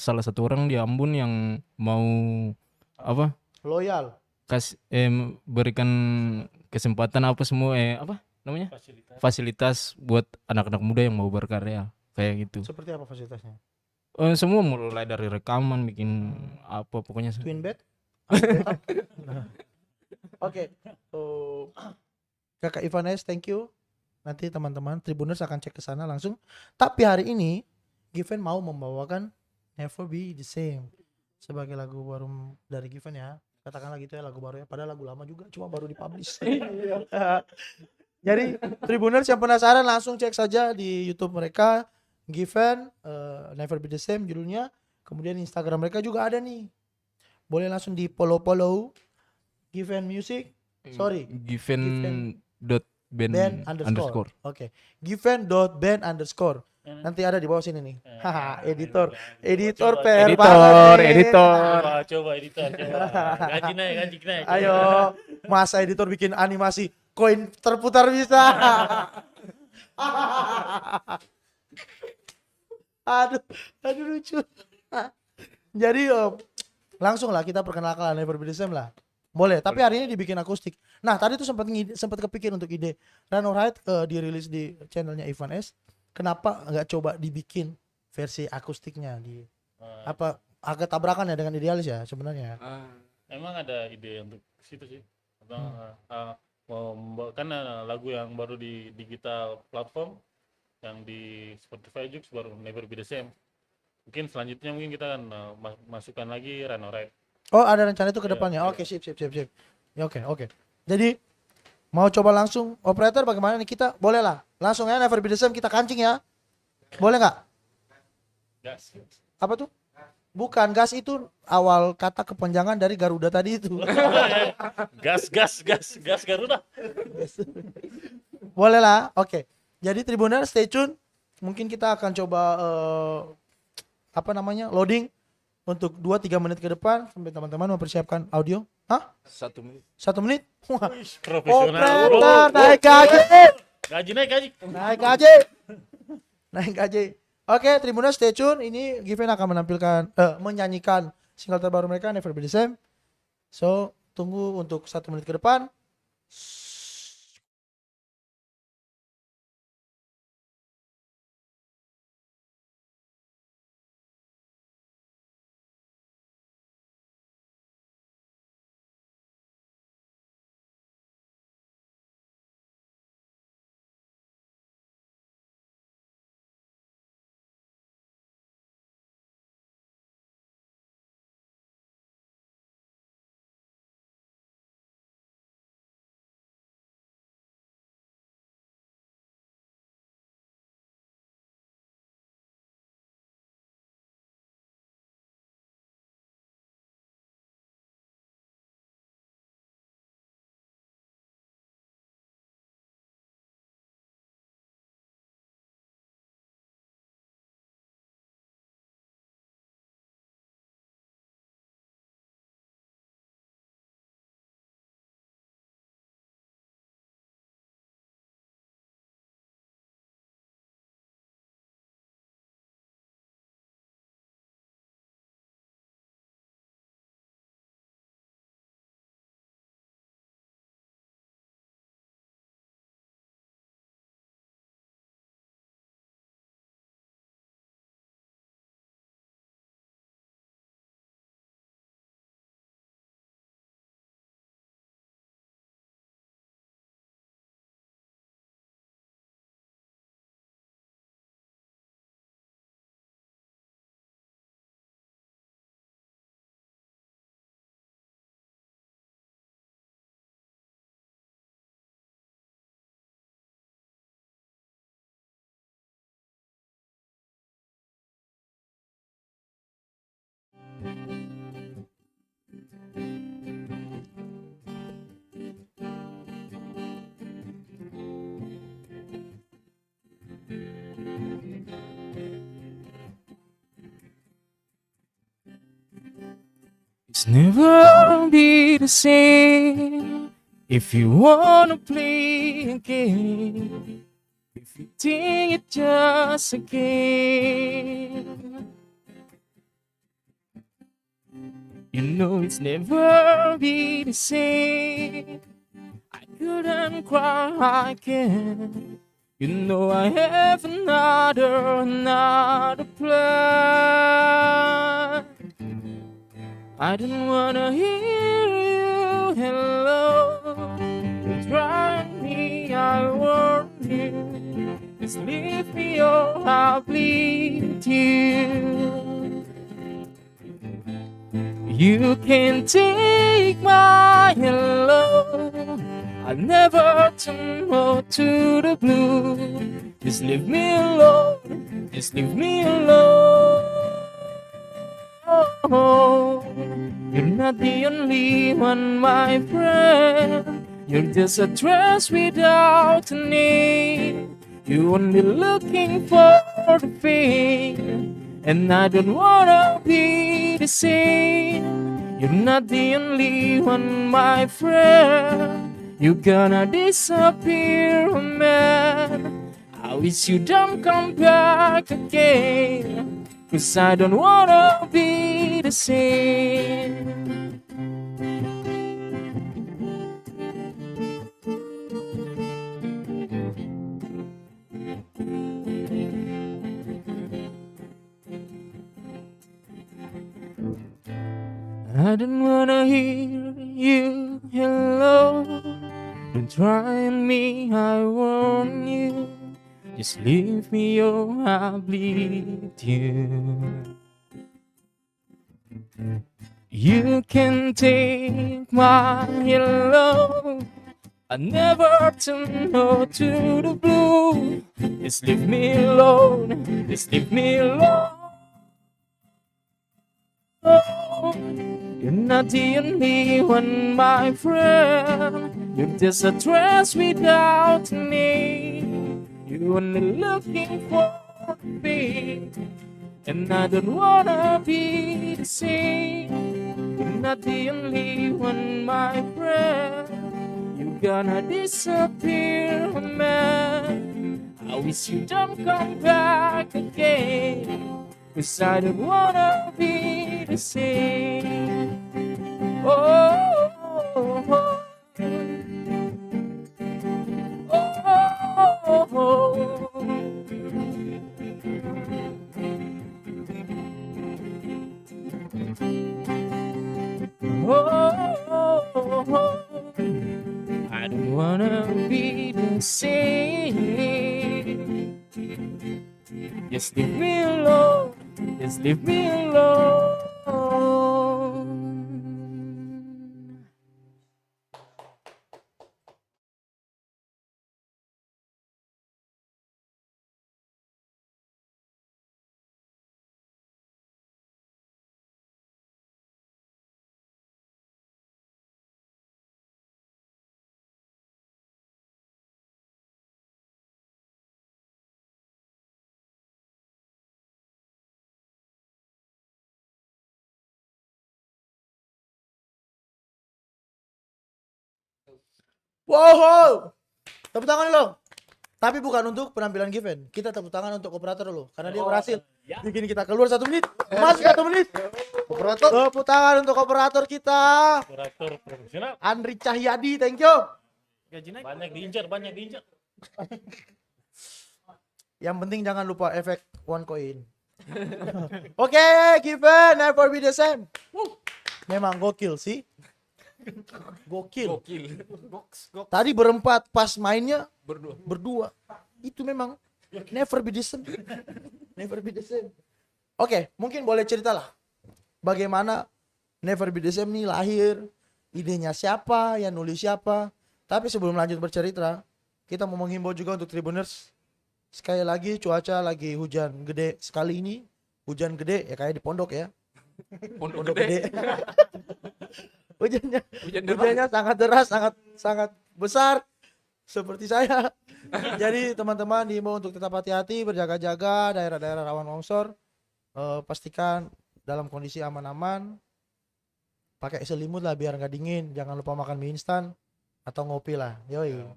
salah satu orang di Ambon yang mau loyal. berikan kesempatan semua namanya fasilitas buat anak-anak muda yang mau berkarya kayak gitu. Seperti apa fasilitasnya? Semua mulai dari rekaman bikin pokoknya. Twin bed? Oke. Kakak Ivanes, thank you. Nanti teman-teman Tribuners akan cek ke sana langsung. Tapi hari ini Given mau membawakan Never Be The Same sebagai lagu baru dari Given ya. Katakanlah gitu ya, lagu baru ya. Padahal lagu lama juga, cuma baru dipublish. Jadi Tribuners yang penasaran langsung cek saja di YouTube mereka Given Never Be The Same judulnya. Kemudian Instagram mereka juga ada nih. Boleh langsung di follow Given Music. Sorry. Given dot band Band underscore. Oke. Given.band_. Nanti ada di bawah sini nih. Haha, editor. Editor Coba, PR Editor, banget nih. editor. Coba editor, coba. Gaji naik. Coba. Ayo, masa editor bikin animasi koin terputar bisa. aduh lucu. Jadi langsung lah kita perkenalkan Never Be The Same lah. Boleh, tapi hari ini dibikin akustik. Nah, tadi tuh sempat kepikir untuk ide Run or Hide dirilis di channelnya Ivan S. Kenapa nggak coba dibikin versi akustiknya di apa agak tabrakan ya dengan idealis ya sebenarnya. Emang ada ide untuk situ sih. Atau mau membawakan lagu yang baru di digital platform, yang di Spotify juga baru Never Be The Same. Mungkin selanjutnya mungkin kita akan masukkan lagi Run or Hide. Oh, ada rencana itu ke Iya, depannya. iya. Oke, sip. Ya, oke. Jadi mau coba langsung operator bagaimana nih kita? Boleh lah. Langsung ya Never Be The Same kita kancing ya. Boleh nggak? Gas. Apa tuh? Bukan, gas itu awal kata kepanjangan dari Garuda tadi itu. Gas Garuda. Boleh lah. Oke. Jadi Tribuner stay tune. Mungkin kita akan coba loading untuk 2-3 menit ke depan sampai teman-teman mempersiapkan audio. Hah? 1 menit. 1 menit? Wah. Profesional. Operator naik gaji. Gaji. Naik gaji. Oke, Tribuners stay tune. Ini Given akan menyanyikan single terbaru mereka Never Be The Same. So, tunggu untuk 1 menit ke depan. It's never be the same if you wanna play again. If you think it's just a game, you know it's never be the same. I couldn't cry again. You know I have another plan. I don't wanna hear you hello. Don't try me, I warn you. Just leave me or I'll bleed you. You can take my hello. I'll never turn more to the blue. Just leave me alone. Just leave me alone. You're not the only one, my friend. You're just a dress without a name. You're only looking for the fame, and I don't wanna be the same. You're not the only one, my friend. You're gonna disappear, man. I wish you don't come back again, 'cause I don't wanna be the same. I don't wanna hear you hello. Don't try on me, I warn you. Just leave me or I'll bleed you. You can take my hello. I never turn no to the blue. Just leave me alone. Just leave me alone. You're not the only one, my friend. You're just a dress without a name. You're only looking for me, and I don't wanna be the same. You're not the only one, my friend. You're gonna disappear, man. I wish you don't come back again, 'cause I don't wanna be the same. Oh, oh, oh. Oh, oh, oh. Oh, oh, oh. I don't wanna be the same. Just leave me alone. Just leave me alone. Wow, tepuk tangan dulu. Tapi bukan untuk penampilan Given. Kita tepuk tangan untuk operator dulu, karena dia berhasil bikin kita keluar 1 menit, masuk 1 menit. Operator. Tepuk tangan untuk operator kita, Operator profesional. Andri Cahyadi. Thank you. Gaji naik. Banyak diincar, banyak diincar. Yang penting jangan lupa efek one coin. Oke, Given, never be the same. Memang gokil sih. Gokil. Tadi berempat, pas mainnya berdua. Itu memang never be the same. Never be the same. Oke, mungkin boleh ceritalah bagaimana Never Be The Same ini lahir, idenya siapa, yang nulis siapa. Tapi sebelum lanjut bercerita, kita mau menghimbau juga untuk Tribuners. Sekali lagi cuaca lagi hujan gede sekali ini. Hujan gede ya kayak di pondok ya. Pondok gede. Hujannya sangat deras, sangat besar seperti saya. Jadi teman-teman diimbau untuk tetap hati-hati, berjaga-jaga daerah-daerah rawan longsor. Pastikan dalam kondisi aman-aman. Pakai selimut lah biar nggak dingin. Jangan lupa makan mie instan atau ngopi lah. Yoi.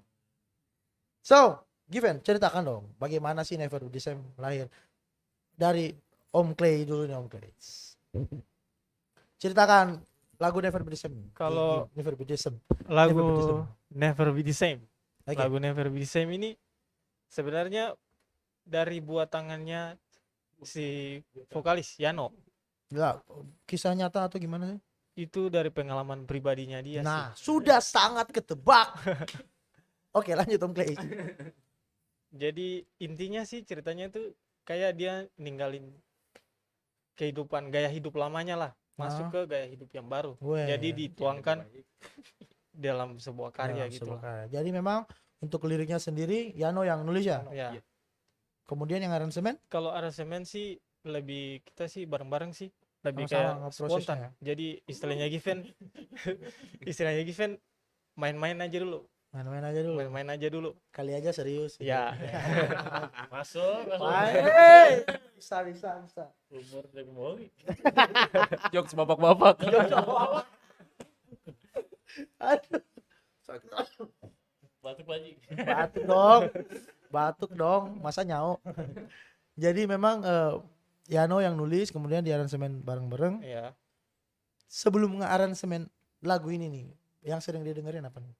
So, Given, ceritakan dong bagaimana sih Never Be The Same lahir. Dari Om Clay dulu nih, Om Clay. Ceritakan lagu Never Be The Same. Kalau Never Be The Same. lagu Never Be The Same. Never Be The Same. Oke. Lagu Never Be The Same ini sebenarnya dari buat tangannya si vokalis Yano. Enggak, kisah nyata atau gimana sih? Itu dari pengalaman pribadinya dia Nah, sih. sudah sangat ketebak. Oke, lanjut Om Clay. Jadi intinya sih ceritanya itu kayak dia ninggalin kehidupan gaya hidup lamanya lah, masuk ke gaya hidup yang baru. Weh. Jadi dituangkan dalam sebuah karya Ya, gitu sebuah lah. karya. Jadi memang untuk liriknya sendiri Yano yang nulis ya. Ya. Kemudian yang aransemen Kalau aransemen sih lebih kita sih bareng-bareng sih. lebih Sama-sama kayak ngeprosesnya spontan. ya. Jadi istilahnya Given main-main aja dulu, Main-main aja dulu. main-main aja dulu. Kali aja serius. Ya, Masuk. Hey, bisa. Umur dari Bowi. Jokes bapak-bapak. Aduh. Batuk Paji. Batuk dong, masa nyau. Jadi memang Yano yang nulis, kemudian di aransemen bareng-bareng. ya. Sebelum nge-aransemen lagu ini nih, yang sering didengerin apa nih?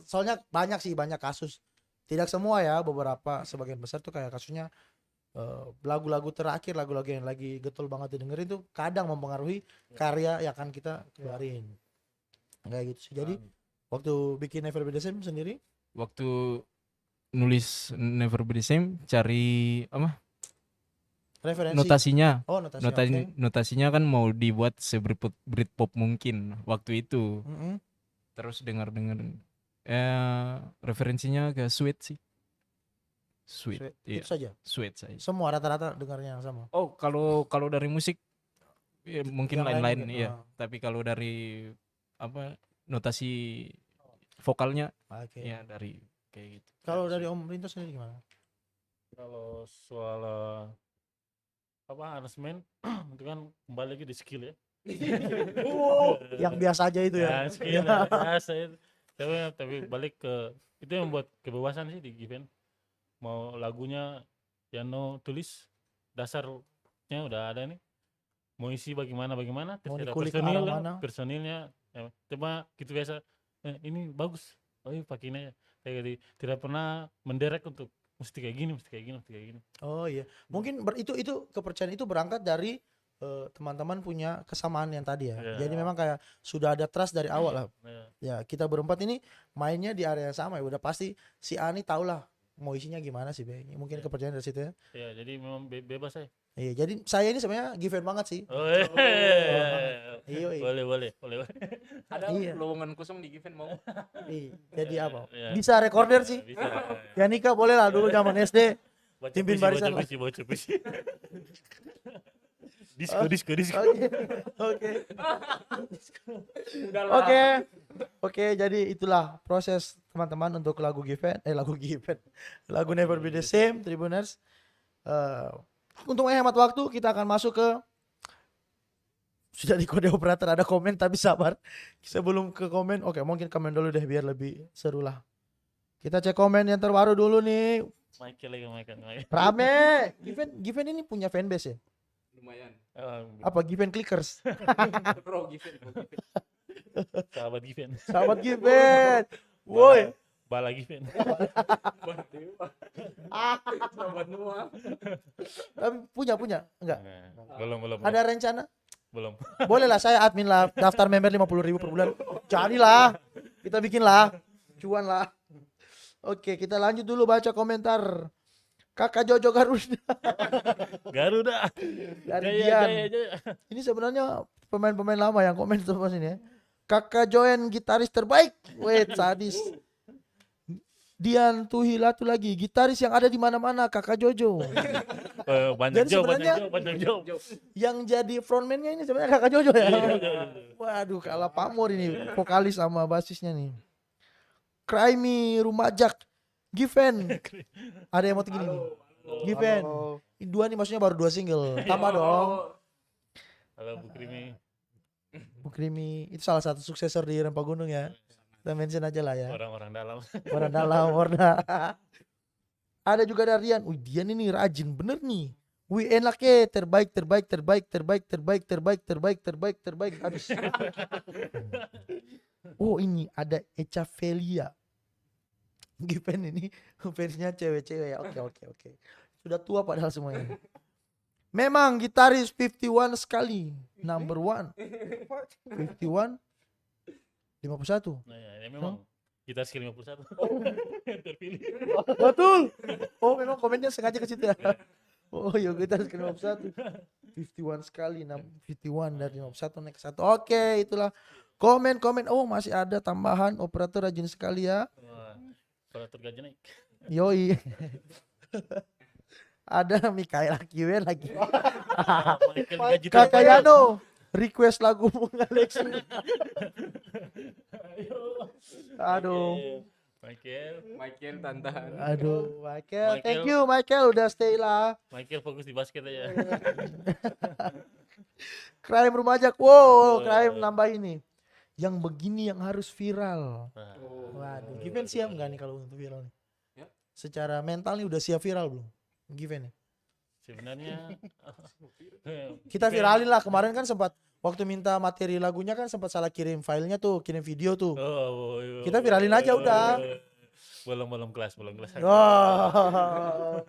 Soalnya banyak kasus. Tidak semua ya, beberapa, sebagian besar tuh kayak kasusnya lagu-lagu terakhir, lagu-lagu yang lagi getol banget didengerin tuh kadang mempengaruhi karya yang akan kita keluarin. Kayak gitu sih. Jadi waktu bikin Never Be The Same sendiri, Waktu nulis Never Be The Same, cari apa? referensi. Notasinya. Oh, notasi. oke. Notasinya kan mau dibuat Britpop mungkin waktu itu. Mm-mm. Terus dengar referensinya ke Sweet sih. Sweet. Iya, Itu saja. Sweet saya. Semua rata-rata dengarnya yang sama. Oh, kalau dari musik mungkin Yang lain lain-lain mungkin, iya. Tapi kalau dari apa notasi vokalnya Oke. ya dari kayak gitu. Kalau dari Om Rinto sendiri gimana? Kalau soal aransemen itu kan kembali lagi di skill ya. Yang biasa aja itu ya. Skill ya, biasa itu. Tapi balik ke itu yang buat kebebasan sih di Given. Mau lagunya Yano tulis dasarnya udah ada nih. Mau isi bagaimana Mau terserah dikulik ke arah mana. personilnya ya, cuma gitu biasa. Ini bagus. Oh iya pakai ini aja. Kayak gitu. Tidak pernah menderek untuk mesti kayak gini. Oh iya. Mungkin itu kepercayaan itu berangkat dari teman-teman punya kesamaan yang tadi ya. Iya. Jadi memang kayak sudah ada trust dari awal lah. Nah, Ya, kita berempat ini mainnya di area yang sama ya. Udah pasti si Ani tahu lah mau isinya gimana sih, Be. Mungkin Iya. kepercayaan dari situ ya. ya jadi memang bebas aja. Iya, jadi saya ini sebenarnya given banget sih. Oh, Iya. boleh. Ada Iya. lowongan kosong di Given mau. Iya. Jadi apa? Iya. Bisa recorder sih. Bisa. Ya nikah boleh lah dulu zaman SD. Baca Pimpin puisi, barisan lah. baca puisi. Disko. Oke. Oke, jadi itulah proses teman-teman untuk lagu Never Be The Same, Tribuners. Untuk menghemat waktu, kita akan masuk ke sudah di kode operator ada komen tapi sabar. Sebelum ke komen, oke mungkin komen dulu deh biar lebih seru lah. Kita cek komen yang terbaru dulu nih. Michael. Rame. Given ini punya fanbase ya? Lumayan. Apa Given Clickers? Pro Given. Sahabat Given. Sahabat Given. Woi. Bala Given. Sahabat Noah. Tapi punya enggak? Belum. Ada rencana? Belum. Boleh lah, saya admin lah, daftar member 50.000 per bulan. Jadilah, kita bikin lah, cuan lah. Oke, kita lanjut dulu baca komentar. Kakak Jojo Garuda. dari Jaya. Dian. Ini sebenarnya pemain-pemain lama yang komen semua sini ya. Kakak Joen gitaris terbaik. Wait, sadis. Dian Tuhilatu lagi, gitaris yang ada di mana-mana, Kakak Jojo. Banyak Jadi sebenarnya jawab. Yang jadi frontman-nya ini sebenarnya Kakak Jojo ya. Iya. Waduh, kalah pamor ini vokalis sama basisnya nih. Cry Me, Rumajak, Given. Ada yang mau gini nih. Given. Ini 2 nih maksudnya baru 2 single. Tambah dong. Halo Bu Krimi. Bu Krimi itu salah satu suksesor di Rempa Gunung ya. Kita mention aja lah ya. Orang-orang dalam. Orang dalam, Orna. Ada juga dari Dian. Wih, Dian ini rajin bener nih. Wih, enak ya, terbaik. Habis. Oh, ini ada Echa Velia. Given ini fansnya cewek-cewek ya. Oke. Sudah tua padahal semuanya. Memang gitaris 51 sekali. Number 1. 51 51. Nah, ya memang kita skill 51. Terpilih. Betul. Oh, memang komennya sengaja ke situ ya. Oh, iya kita harus ke 51. 51 sekali, 51 dari 51 naik ke 1. Oke, itulah komen. Oh, masih ada tambahan operator rajin sekali ya. Operator gaji naik. Yoi. Ada Mikaela Kiwen lagi. Michael gaji Kakak Yano request lagu Bung Alex. Aduh. Michael Tantahan. Aduh, Michael. Michael. Thank you Michael udah stay lah. fokus di basket aja. Crime remaja. Wow, crime nambah ini. Yang begini yang harus viral. Nah, Waduh, Given siap nggak nih kalau untuk viral nih? Ya. Secara mental nih udah siap viral belum? Given nih. sebenarnya Kita viralin lah, kemarin kan sempat waktu minta materi lagunya kan sempat salah kirim filenya tuh, kirim video tuh. Kita viralin aja udah. belum kelas. Wah.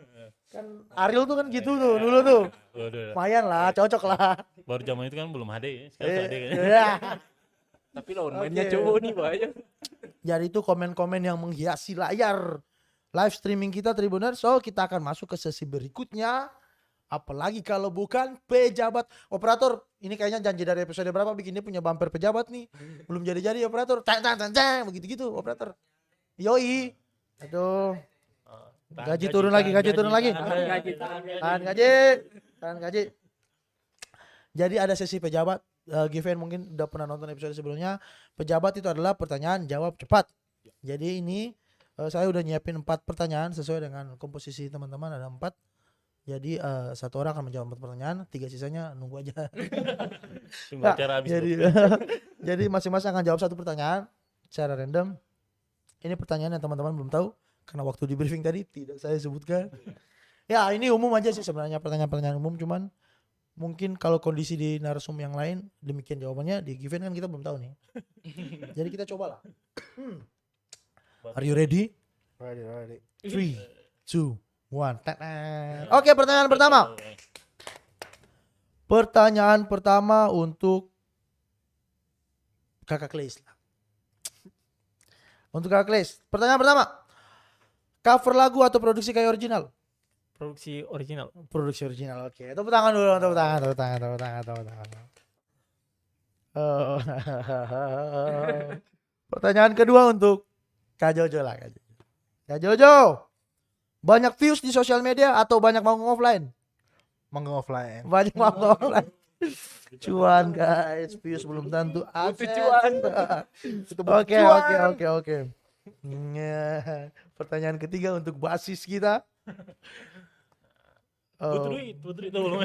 Kan Ariel tuh kan gitu tuh dulu tuh. Waduh, Lumayan lah, cocok lah. baru zaman itu kan belum HD ya. Sekarang udah HD kan. Iya. Tapi lawan mainnya Oke. cowok nih bahaya. Jadi itu komen-komen yang menghiasi layar live streaming kita Tribuners. So kita akan masuk ke sesi berikutnya. Apalagi kalau bukan pejabat. Operator, ini kayaknya janji dari episode berapa bikin dia punya bumper pejabat nih. Belum jadi-jadi operator. Tang, begitu-gitu operator. Yoi. Aduh. Gaji turun lagi. Tahan gaji. Jadi ada sesi pejabat. Given mungkin udah pernah nonton episode sebelumnya. Pejabat itu adalah pertanyaan jawab cepat. Jadi ini saya udah nyiapin 4 pertanyaan sesuai dengan komposisi teman-teman, ada 4. Jadi satu orang akan menjawab 4 pertanyaan, 3 sisanya nunggu aja. Tunggu acara habis. Jadi masing-masing akan jawab 1 pertanyaan secara random. Ini pertanyaan yang teman-teman belum tahu karena waktu di briefing tadi tidak saya sebutkan. Ya ini umum aja sih sebenarnya, pertanyaan-pertanyaan umum, cuman mungkin kalau kondisi di narsum yang lain demikian jawabannya, di Given kan kita belum tahu nih. Jadi kita coba lah. Are you ready? Ready. 3, 2, 1. Oke, pertanyaan pertama. Pertanyaan pertama untuk Kakak Kleis lah. Untuk Kakak Kleis, pertanyaan pertama. Cover lagu atau produksi kayak original? Produksi original. Produksi original, oke. Tepuk tangan dulu, tepuk tangan. Pertanyaan kedua untuk Kak Jojo lah. Kak Jojo, banyak views di sosial media atau banyak manggung offline? Manggung offline. Banyak manggung offline. Cuan guys, views belum tentu. Butuh cuan. Oke. Pertanyaan ketiga untuk basis kita. Butuh duit tuh belum.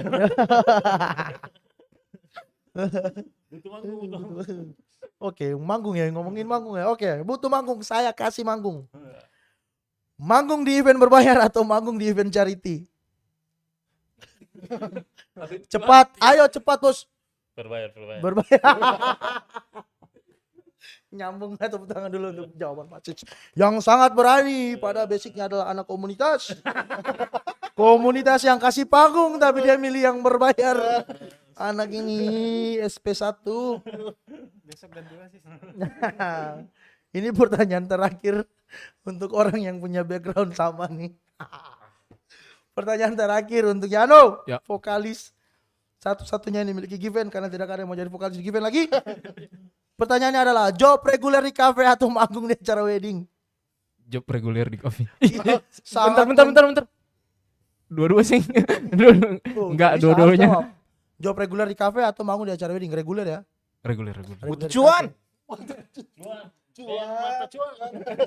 Butuh manggung. Oke, manggung ya, ngomongin manggung ya. Oke, butuh manggung, saya kasih manggung. Manggung di event berbayar atau manggung di event charity? Cepat, ayo cepat bos. Berbayar. Berbayar. Nyambung lah, tepuk tangan dulu untuk jawaban Pak Cic. Yang sangat berani, pada basicnya adalah anak komunitas. Komunitas yang kasih panggung tapi dia milih yang berbayar. Anak ini SP1. Besok ganti basis. Ini pertanyaan terakhir untuk orang yang punya background sama nih. Pertanyaan terakhir untuk Yano, Ya. vokalis satu-satunya yang dimiliki Given karena tidak ada yang mau jadi vokalis di Given lagi. Pertanyaannya adalah job reguler di cafe atau manggung di acara wedding? Job reguler di coffee. Sangat Bentar. Dua-dua sih. Enggak, Bisa, dua-duanya. jawab. Job reguler di cafe atau manggung di acara wedding? Reguler ya. Reguler. Reguler di cuan.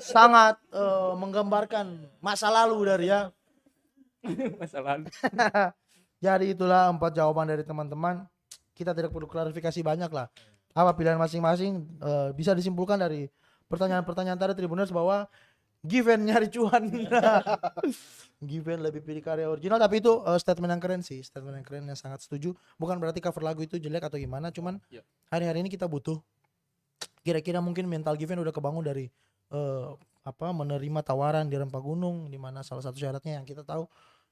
Sangat menggambarkan masa lalu dari ya. Masa lalu. Jadi itulah 4 jawaban dari teman-teman. Kita tidak perlu klarifikasi banyak lah. Apa pilihan masing-masing, bisa disimpulkan dari pertanyaan-pertanyaan tadi Tribuners bahwa Given nyari cuan. Given lebih pilih karya original, tapi itu statement yang keren sih, statement yang keren yang sangat setuju. Bukan berarti cover lagu itu jelek atau gimana, cuman hari-hari ini kita butuh. Kira-kira mungkin mental Given udah kebangun dari menerima tawaran di Rempah Gunung, di mana salah satu syaratnya yang kita tahu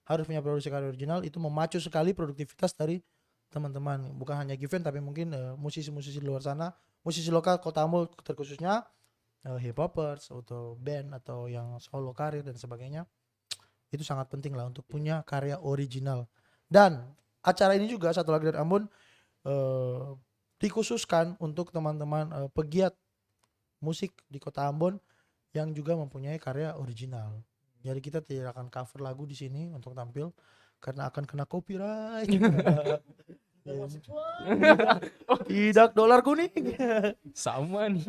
harus punya produksi karya original, itu memacu sekali produktivitas dari teman-teman. Bukan hanya Given tapi mungkin musisi-musisi di luar sana, musisi lokal Kota Ambon terkhususnya, hip hopers atau band atau yang solo karir dan sebagainya. Itu sangat penting lah untuk punya karya original. Dan acara ini juga satu lagi dari Ambon dikhususkan untuk teman-teman pegiat musik di Kota Ambon yang juga mempunyai karya original. Jadi kita tidak akan cover lagu di sini untuk tampil, karena akan kena copyright. Tidak, dolar kuning. Sama nih.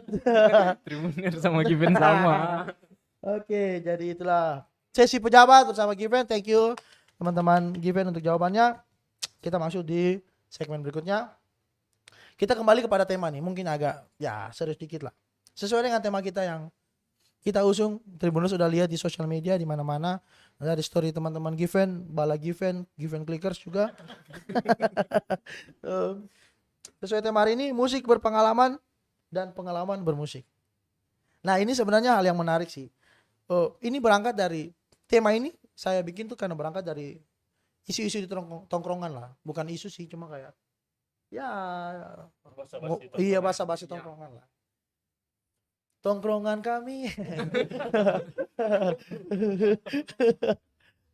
Tribuners sama Given sama. Oke, jadi itulah sesi pejabat bersama Given. Thank you teman-teman Given untuk jawabannya. Kita masuk di segmen berikutnya. Kita kembali kepada tema nih, mungkin agak ya serius dikit lah. Sesuai dengan tema kita yang kita usung, Tribuners sudah lihat di sosial media di mana-mana. Ada di story teman-teman Given, Bala Given, Given Clickers juga. Sesuai tema hari ini, musik berpengalaman dan pengalaman bermusik. Nah, ini sebenarnya hal yang menarik sih. Ini berangkat dari tema ini saya bikin tuh karena berangkat dari isu-isu di tongkrongan lah. Bukan isu sih, cuma kayak ya iya basa-basi tongkrongan lah. Tongkrongan kami.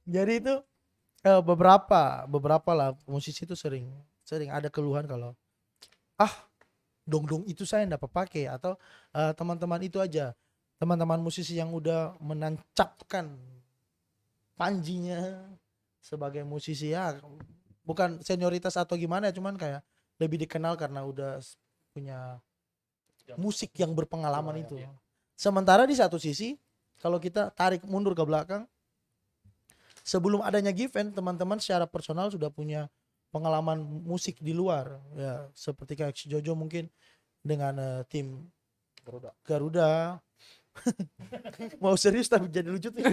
Jadi itu beberapa lah musisi itu sering ada keluhan kalau dong itu saya enggak pakai, atau teman-teman itu aja, teman-teman musisi yang udah menancapkan panjinya sebagai musisi, ya bukan senioritas atau gimana, cuman kayak lebih dikenal karena udah punya musik yang berpengalaman itu. Sementara di satu sisi kalau kita tarik mundur ke belakang, sebelum adanya Given, teman-teman secara personal sudah punya pengalaman musik di luar, ya seperti kayak Jojo mungkin dengan tim Garuda. Mau serius tapi jadi lucu tuh.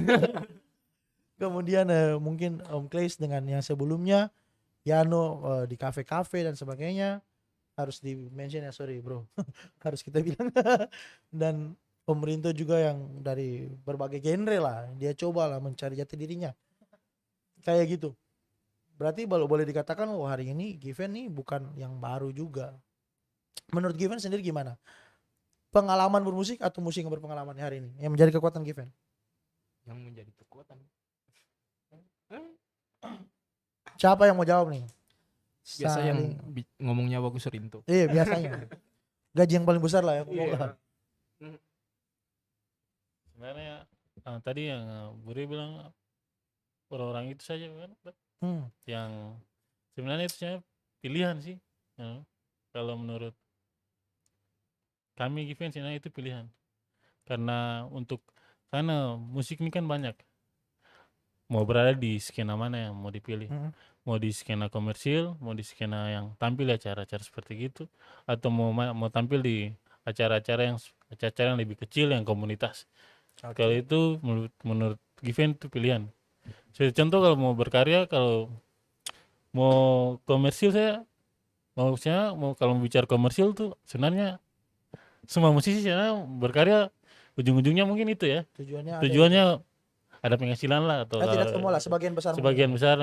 Kemudian mungkin Om Clays dengan yang sebelumnya, Yano di kafe-kafe dan sebagainya. Harus di-mention ya, sorry bro. Harus kita bilang. Dan Om Rinto juga yang dari berbagai genre lah. Dia coba lah mencari jati dirinya. Kayak gitu. Berarti boleh dikatakan hari ini Given nih bukan yang baru juga. Menurut Given sendiri gimana? Pengalaman bermusik atau musik yang berpengalaman hari ini yang menjadi kekuatan Given? Yang menjadi kekuatan. Siapa yang mau jawab nih? Biasa yang ngomongnya bagus Rinto. Iya biasanya. Gaji yang paling besar lah ya. Sebenarnya tadi yang Buri bilang orang-orang itu saja kan, yang sebenarnya itu saya pilihan sih. Kalau menurut kami Given sebenarnya itu pilihan, karena musik ini kan banyak, mau berada di skena mana yang mau dipilih, mau di skena komersil, mau di skena yang tampil di acara-acara seperti gitu, atau mau tampil di acara-acara yang lebih kecil, yang komunitas. Kalau itu menurut Given itu pilihan. Contoh kalau mau berkarya, kalau mau komersil mau kalau bicara komersil tuh sebenarnya semua musisi sebenarnya berkarya ujung-ujungnya mungkin itu ya. Tujuannya ada penghasilan lah, atau tidak semua lah, sebagian besar.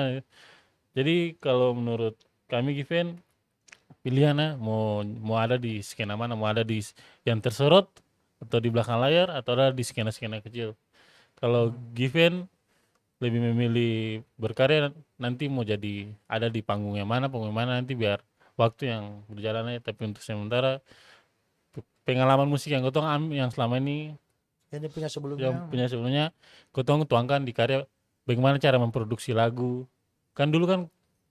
Jadi kalau menurut kami Given pilihannya mau ada di skena mana, mau ada di yang tersorot atau di belakang layar, atau ada di skena-skena kecil. Kalau Given lebih memilih berkarya, nanti mau jadi ada di panggung yang mana nanti biar waktu yang berjalan aja. Tapi untuk sementara pengalaman musik yang Gotong yang selama ini yang punya sebelumnya Gotong tuangkan di karya, bagaimana cara memproduksi lagu. Kan dulu kan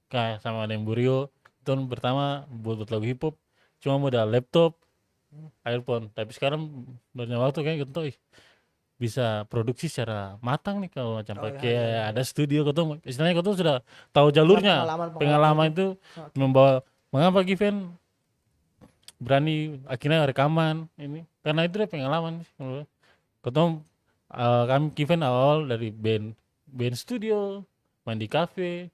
kayak sama dengan Burio, tahun pertama buat lagu hip hop cuma modal laptop, earphone. Tapi sekarang banyak waktu kayak Gotong bisa produksi secara matang nih, kalau macam pakai ada studio. Gotong istilahnya Gotong sudah tahu jalurnya. Pengalaman itu membawa. Mengapa Given berani akhirnya rekaman ini, karena itu pengalaman. Gotong kami Given awal dari band studio, main di kafe,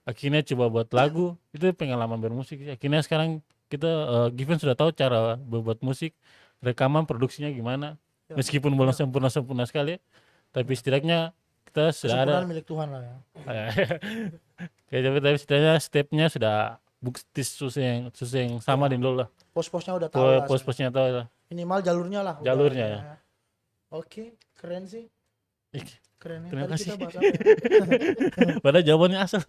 akhirnya coba buat lagu, itu pengalaman bermusik. Akhirnya sekarang kita Given sudah tahu cara berbuat musik, rekaman, produksinya gimana. Meskipun belum sempurna sekali, tapi setidaknya kita sudah ada milik Tuhan lah ya. Tapi setidaknya stepnya sudah bukti susah yang sama di dulu lah. Pos-posnya udah tahu lah. Pos-posnya tahu lah. Minimal jalurnya lah. Jalurnya ya. Oke, keren sih. Keren ya. Terima Tadi kasih. kita bahas apa ya? Padahal jawabannya asal.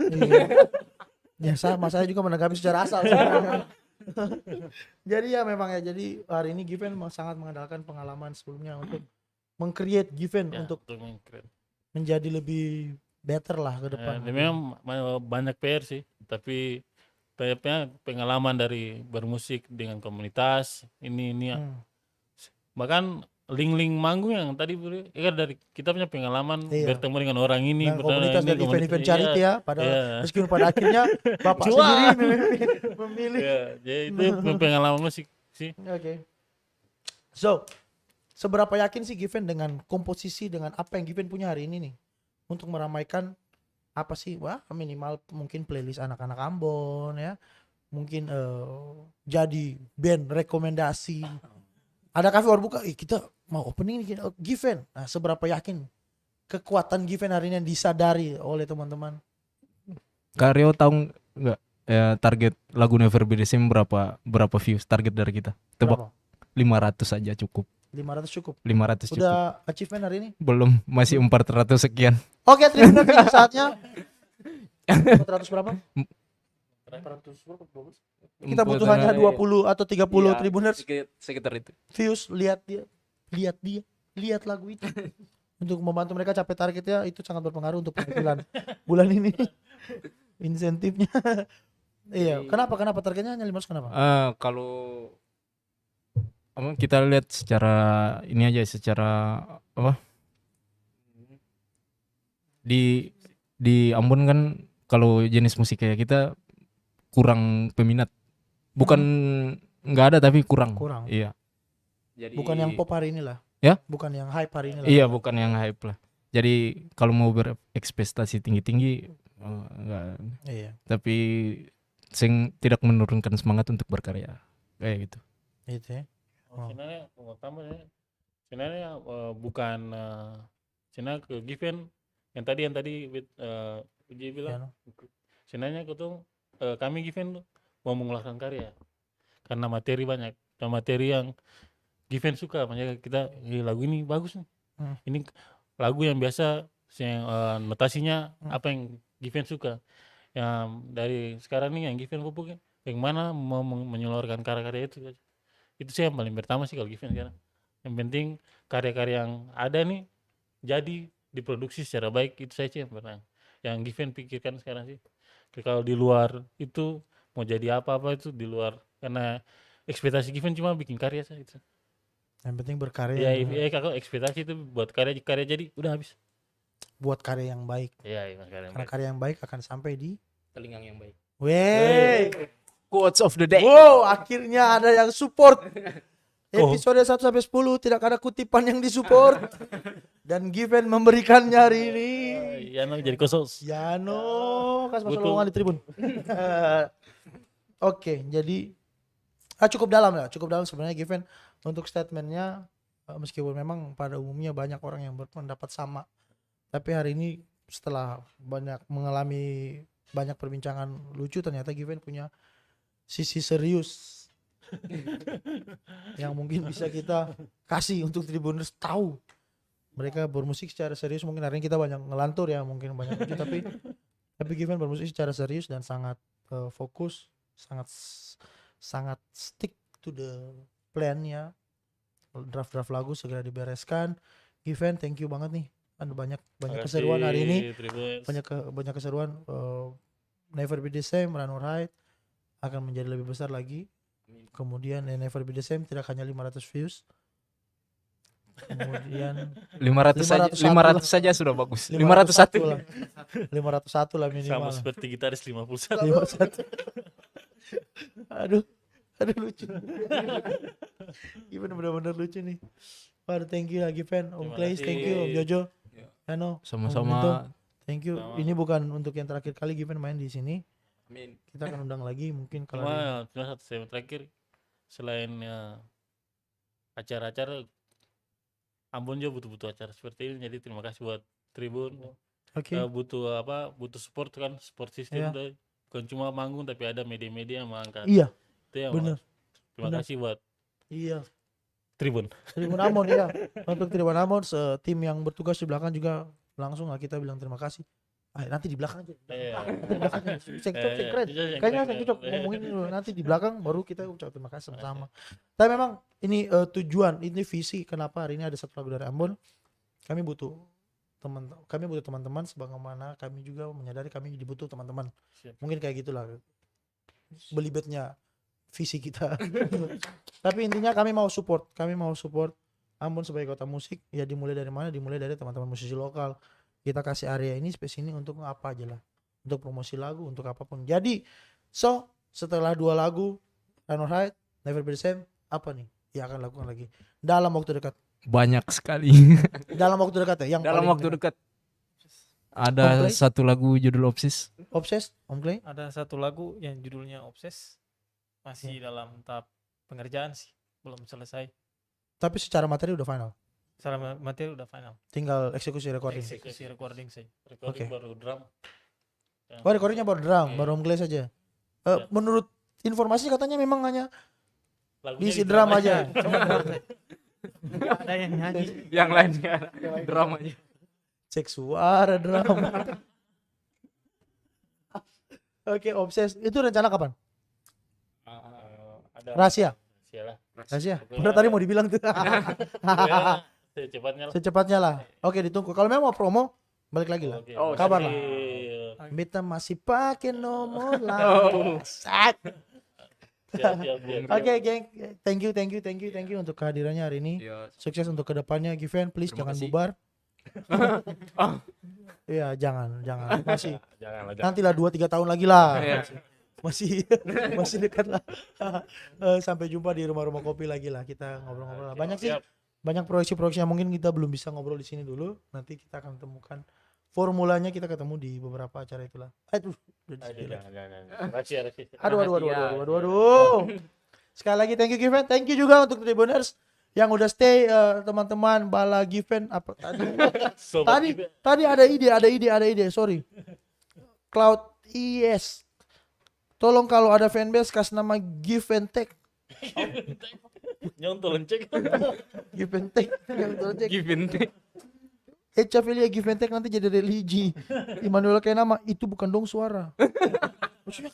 Ya sama saya juga menanggapi secara asal. Jadi ya memang ya, jadi hari ini Given sangat mengandalkan pengalaman sebelumnya untuk meng-create Given untuk menjadi lebih better lah ke depan. Dia memang banyak PR sih, tapi PR-nya pengalaman dari bermusik dengan komunitas ini ya. Hmm. Bahkan link-link manggung yang tadi kan dari kita punya pengalaman Iya. bertemu dengan orang ini, Dan bertemu komunitas ini, dan event-event charity iya, ya, pada iya. meskipun pada akhirnya bapak Cuma. sendiri memilih. Iya, jadi itu pengalaman musik sih. Oke. So, seberapa yakin sih Given dengan komposisi dengan apa yang Given punya hari ini nih untuk meramaikan apa sih? Wah, minimal mungkin playlist anak-anak Ambon ya. Mungkin jadi band rekomendasi. Ada kafe baru buka, kita mau opening nih Given. Nah, seberapa yakin kekuatan Given hari ini yang disadari oleh teman-teman? Kak Rio tahu nggak ya, target lagu Never Be The Same berapa views target dari kita? Tebak. Berapa? 500 aja cukup. 500 cukup. 500 cukup. Udah achievement hari ini? Belum, masih 400 sekian. Oke, Tribuners ini saatnya 400 berapa? 400 berapa? Kita butuh hanya 20 atau 30 Iya, Tribuners sekitar itu. views. Lihat lihat lagu itu untuk membantu mereka capai targetnya. Itu sangat berpengaruh untuk penghasilan bulan ini. Insentifnya. Iya, kenapa targetnya hanya 500 kenapa? Kalau kita lihat secara ini aja, secara apa? Di Ambon kan kalau jenis musik kayak kita kurang peminat. Bukan nggak ada tapi kurang. Kurang. Iya. Jadi Bukan yang pop hari ini lah. Ya? Bukan yang hype hari ini lah. Iya, bukan yang hype lah. Jadi kalau mau berekspektasi tinggi-tinggi enggak, Iya. tapi tidak menurunkan semangat untuk berkarya. Kayak gitu. Itu ya. Oh. Sebenarnya mau tambah ya. Sebenarnya bukan sebenarnya ke Given yang tadi Uji Ya, bilang. no. Sebenarnya kami Given tuh mau mengeluarkan karya karena materi banyak dan materi yang Given suka, makanya kita lagu ini bagus nih. Ini lagu yang biasa yang notasinya apa yang Given suka. Yang dari sekarang nih yang Given pupuk yang mana mau menyeluruhkan karya-karya itu sih yang paling pertama sih kalau Given sekarang. Yang penting karya-karya yang ada nih jadi diproduksi secara baik, itu saya sih yang pernah yang Given pikirkan sekarang sih. Kalau di luar itu mau jadi apa-apa itu di luar, karena ekspektasi Given cuma bikin karya saja itu. Yang penting berkarya. Ya kalau ekspektasi itu buat karya jadi udah habis. Buat karya yang baik. Iya, karya yang Karena baik. karya yang baik akan sampai di Telinga yang baik. Wey. Quotes of the day. Wow, akhirnya ada yang support. Episode 1 sampai 10 tidak ada kutipan yang disupport. Dan Given memberikannya hari ini. Ya jadi kosong. Yano, kasih masuk Betul. lowongan di tribun. Oke, jadi cukup dalam sebenarnya Given untuk statementnya, meskipun memang pada umumnya banyak orang yang berpendapat sama, tapi hari ini setelah banyak mengalami banyak perbincangan lucu, ternyata Given punya sisi serius yang mungkin bisa kita kasih untuk Tribuners tahu. Mereka bermusik secara serius, mungkin hari ini kita banyak ngelantur ya, mungkin banyak lucu, tapi Given bermusik secara serius dan sangat fokus, sangat stick to the plan ya. Draft lagu segera dibereskan. Given, thank you banget nih. Ada banyak keseruan hari ini. Banyak keseruan. Never Be The Same, Run or Hide akan menjadi lebih besar lagi. Kemudian Never Be The Same tidak hanya 500 views. Kemudian 500 saja sudah bagus. 501 lah. 501 lah minimal. Sama seperti gitaris 51. 51. Aduh lucu. Given benar-benar lucu nih. Waduh, thank you lagi Given, Om Terima Clays, kasih. thank you Om Jojo. Ya. Om Minto, Sama-sama. thank you. Sama. Ini bukan untuk yang terakhir kali Given main di sini. Amin. Kita akan undang lagi mungkin kalau Cuma satu statement terakhir, selain acara-acara, Ambon juga butuh acara seperti ini. Jadi terima kasih buat Tribun. Oke. Butuh support kan, support Iya. system tuh. Bukan cuma manggung tapi ada media-media yang mengangkat. Iya, Itu yang bener. terima Bener. kasih buat Iya. Tribun. Tribun Ambon ya. Untuk Tribun Ambon, tim yang bertugas di belakang juga langsung lah kita bilang terima kasih. Nanti di belakang aja. Iya. Nanti di belakang aja. Sekret. Kayaknya saya cocok ngomongin dulu. Nanti di belakang baru kita ucap terima kasih sama-sama. Tapi memang ini tujuan, ini visi kenapa hari ini ada satu lagu dari Ambon. Kami butuh kami butuh teman-teman sebagaimana kami juga menyadari kami dibutuh teman-teman. Siap. Mungkin kayak gitulah belibetnya visi kita. Tapi intinya kami mau support Ambon sebagai kota musik. Ya dimulai dari mana? Dimulai dari teman-teman musisi lokal. Kita kasih area ini space ini untuk apa aja lah, untuk promosi lagu, untuk apapun. Jadi setelah 2 lagu Run or Hide, Never Be the Same, apa nih yang akan lakukan lagi dalam waktu dekat? Banyak sekali. Dalam waktu dekat ya, yang Dalam paling waktu dekat Om ada Clay? satu lagu judul Obses. Obses, Om Clay? Ada satu lagu yang judulnya Obses, masih dalam tahap pengerjaan sih, belum selesai. Tapi secara materi udah final, Secara materi udah final. tinggal eksekusi recording. Eksekusi recording saja. Recording Oke. baru drum. Oh, recordingnya baru drum, Iya. baru Om Clay saja. Iya. Menurut informasi katanya memang hanya Lagunya diisi di drum drum aja. Nggak ada yang nyanyi. Yang lainnya dramanya. Cek suara drum. Oke, Obses itu rencana kapan? Ada Rahasia. Sialah. Rahasia. Pokoknya- Padahal tadi mau dibilang tuh. Pokoknya secepatnya lah. Secepatnya lah. Oke, ditunggu. Kalau memang mau promo, balik lagi lah. Oke, Oh, kabar makasih. Beta masih pakai nomor Oh. lama. Sat. Siap, siap, siap. Oke, geng. Thank you untuk kehadirannya hari ini. Sukses untuk kedepannya, Given. Please Terima jangan kasih. bubar. Iya, jangan. Masih. Janganlah, jangan. Nantilah 2-3 tahun lagi lah. Iya. Masih masih dekat lah. Sampai jumpa di rumah-rumah kopi lagi lah. Kita ngobrol-ngobrol lah. Banyak sih. Siap. Banyak proyeksi-proyeksi yang mungkin kita belum bisa ngobrol di sini dulu. Nanti kita akan temukan formulanya, kita ketemu di beberapa acara itulah. Aduh, udah Aduh, di-spill. jangan. Rahasia. Aduh. Sekali lagi thank you Given. Thank you juga untuk Tribuners yang udah stay, teman-teman Bala Given apa tadi? Sobat Tadi ada ide. Sorry. Cloud IS. Tolong kalau ada fanbase kasih nama Give and Take. nyontoh lencek. Give and Take. Give and take. Echavelia Give and Take nanti jadi religi. Immanuel kayak nama itu bukan dong suara. Maksudnya?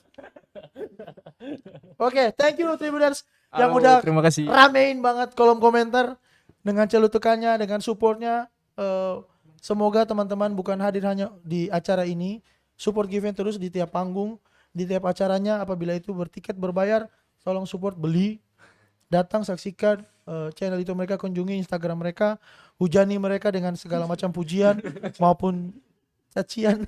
Oke, thank you Tribuners yang Halo, udah terima kasih. ramein banget kolom komentar dengan celutukannya, dengan supportnya. Semoga teman-teman bukan hadir hanya di acara ini, support Given terus di tiap panggung, di tiap acaranya. Apabila itu bertiket berbayar, tolong support, beli, datang saksikan channel itu mereka, kunjungi Instagram mereka, hujani mereka dengan segala macam pujian maupun cacian.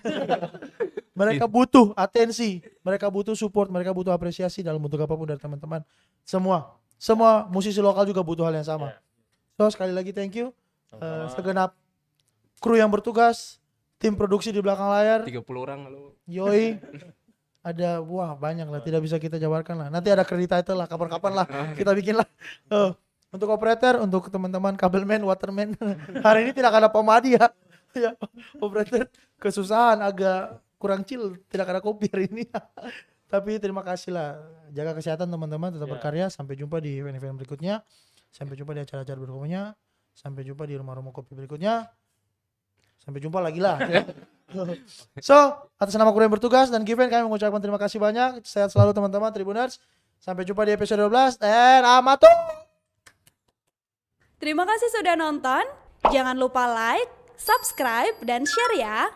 Mereka butuh atensi, mereka butuh support, mereka butuh apresiasi dalam bentuk apapun dari teman-teman. Semua musisi lokal juga butuh hal yang sama. So sekali lagi thank you segenap kru yang bertugas, tim produksi di belakang layar, 30 orang lu. Yoi. Ada banyak lah, tidak bisa kita jabarkan lah. Nanti ada credit title lah, kapan-kapan lah kita bikin lah. Untuk operator, untuk teman-teman kabelman, waterman, hari ini tidak ada pemadi ya. Ya, operator kesusahan, agak kurang chill, tidak ada kopi hari ini. Tapi terima kasih lah, jaga kesehatan teman-teman, tetap berkarya. Sampai jumpa di event-event berikutnya, sampai jumpa di acara-acara berikutnya, sampai jumpa di rumah-rumah kopi berikutnya, sampai jumpa lagi lah. So, atas nama kru yang bertugas dan Given, kami mengucapkan terima kasih banyak. Sehat selalu teman-teman Tribuners. Sampai jumpa di episode 12 dan amatu. Terima kasih sudah nonton. Jangan lupa like, subscribe, dan share ya.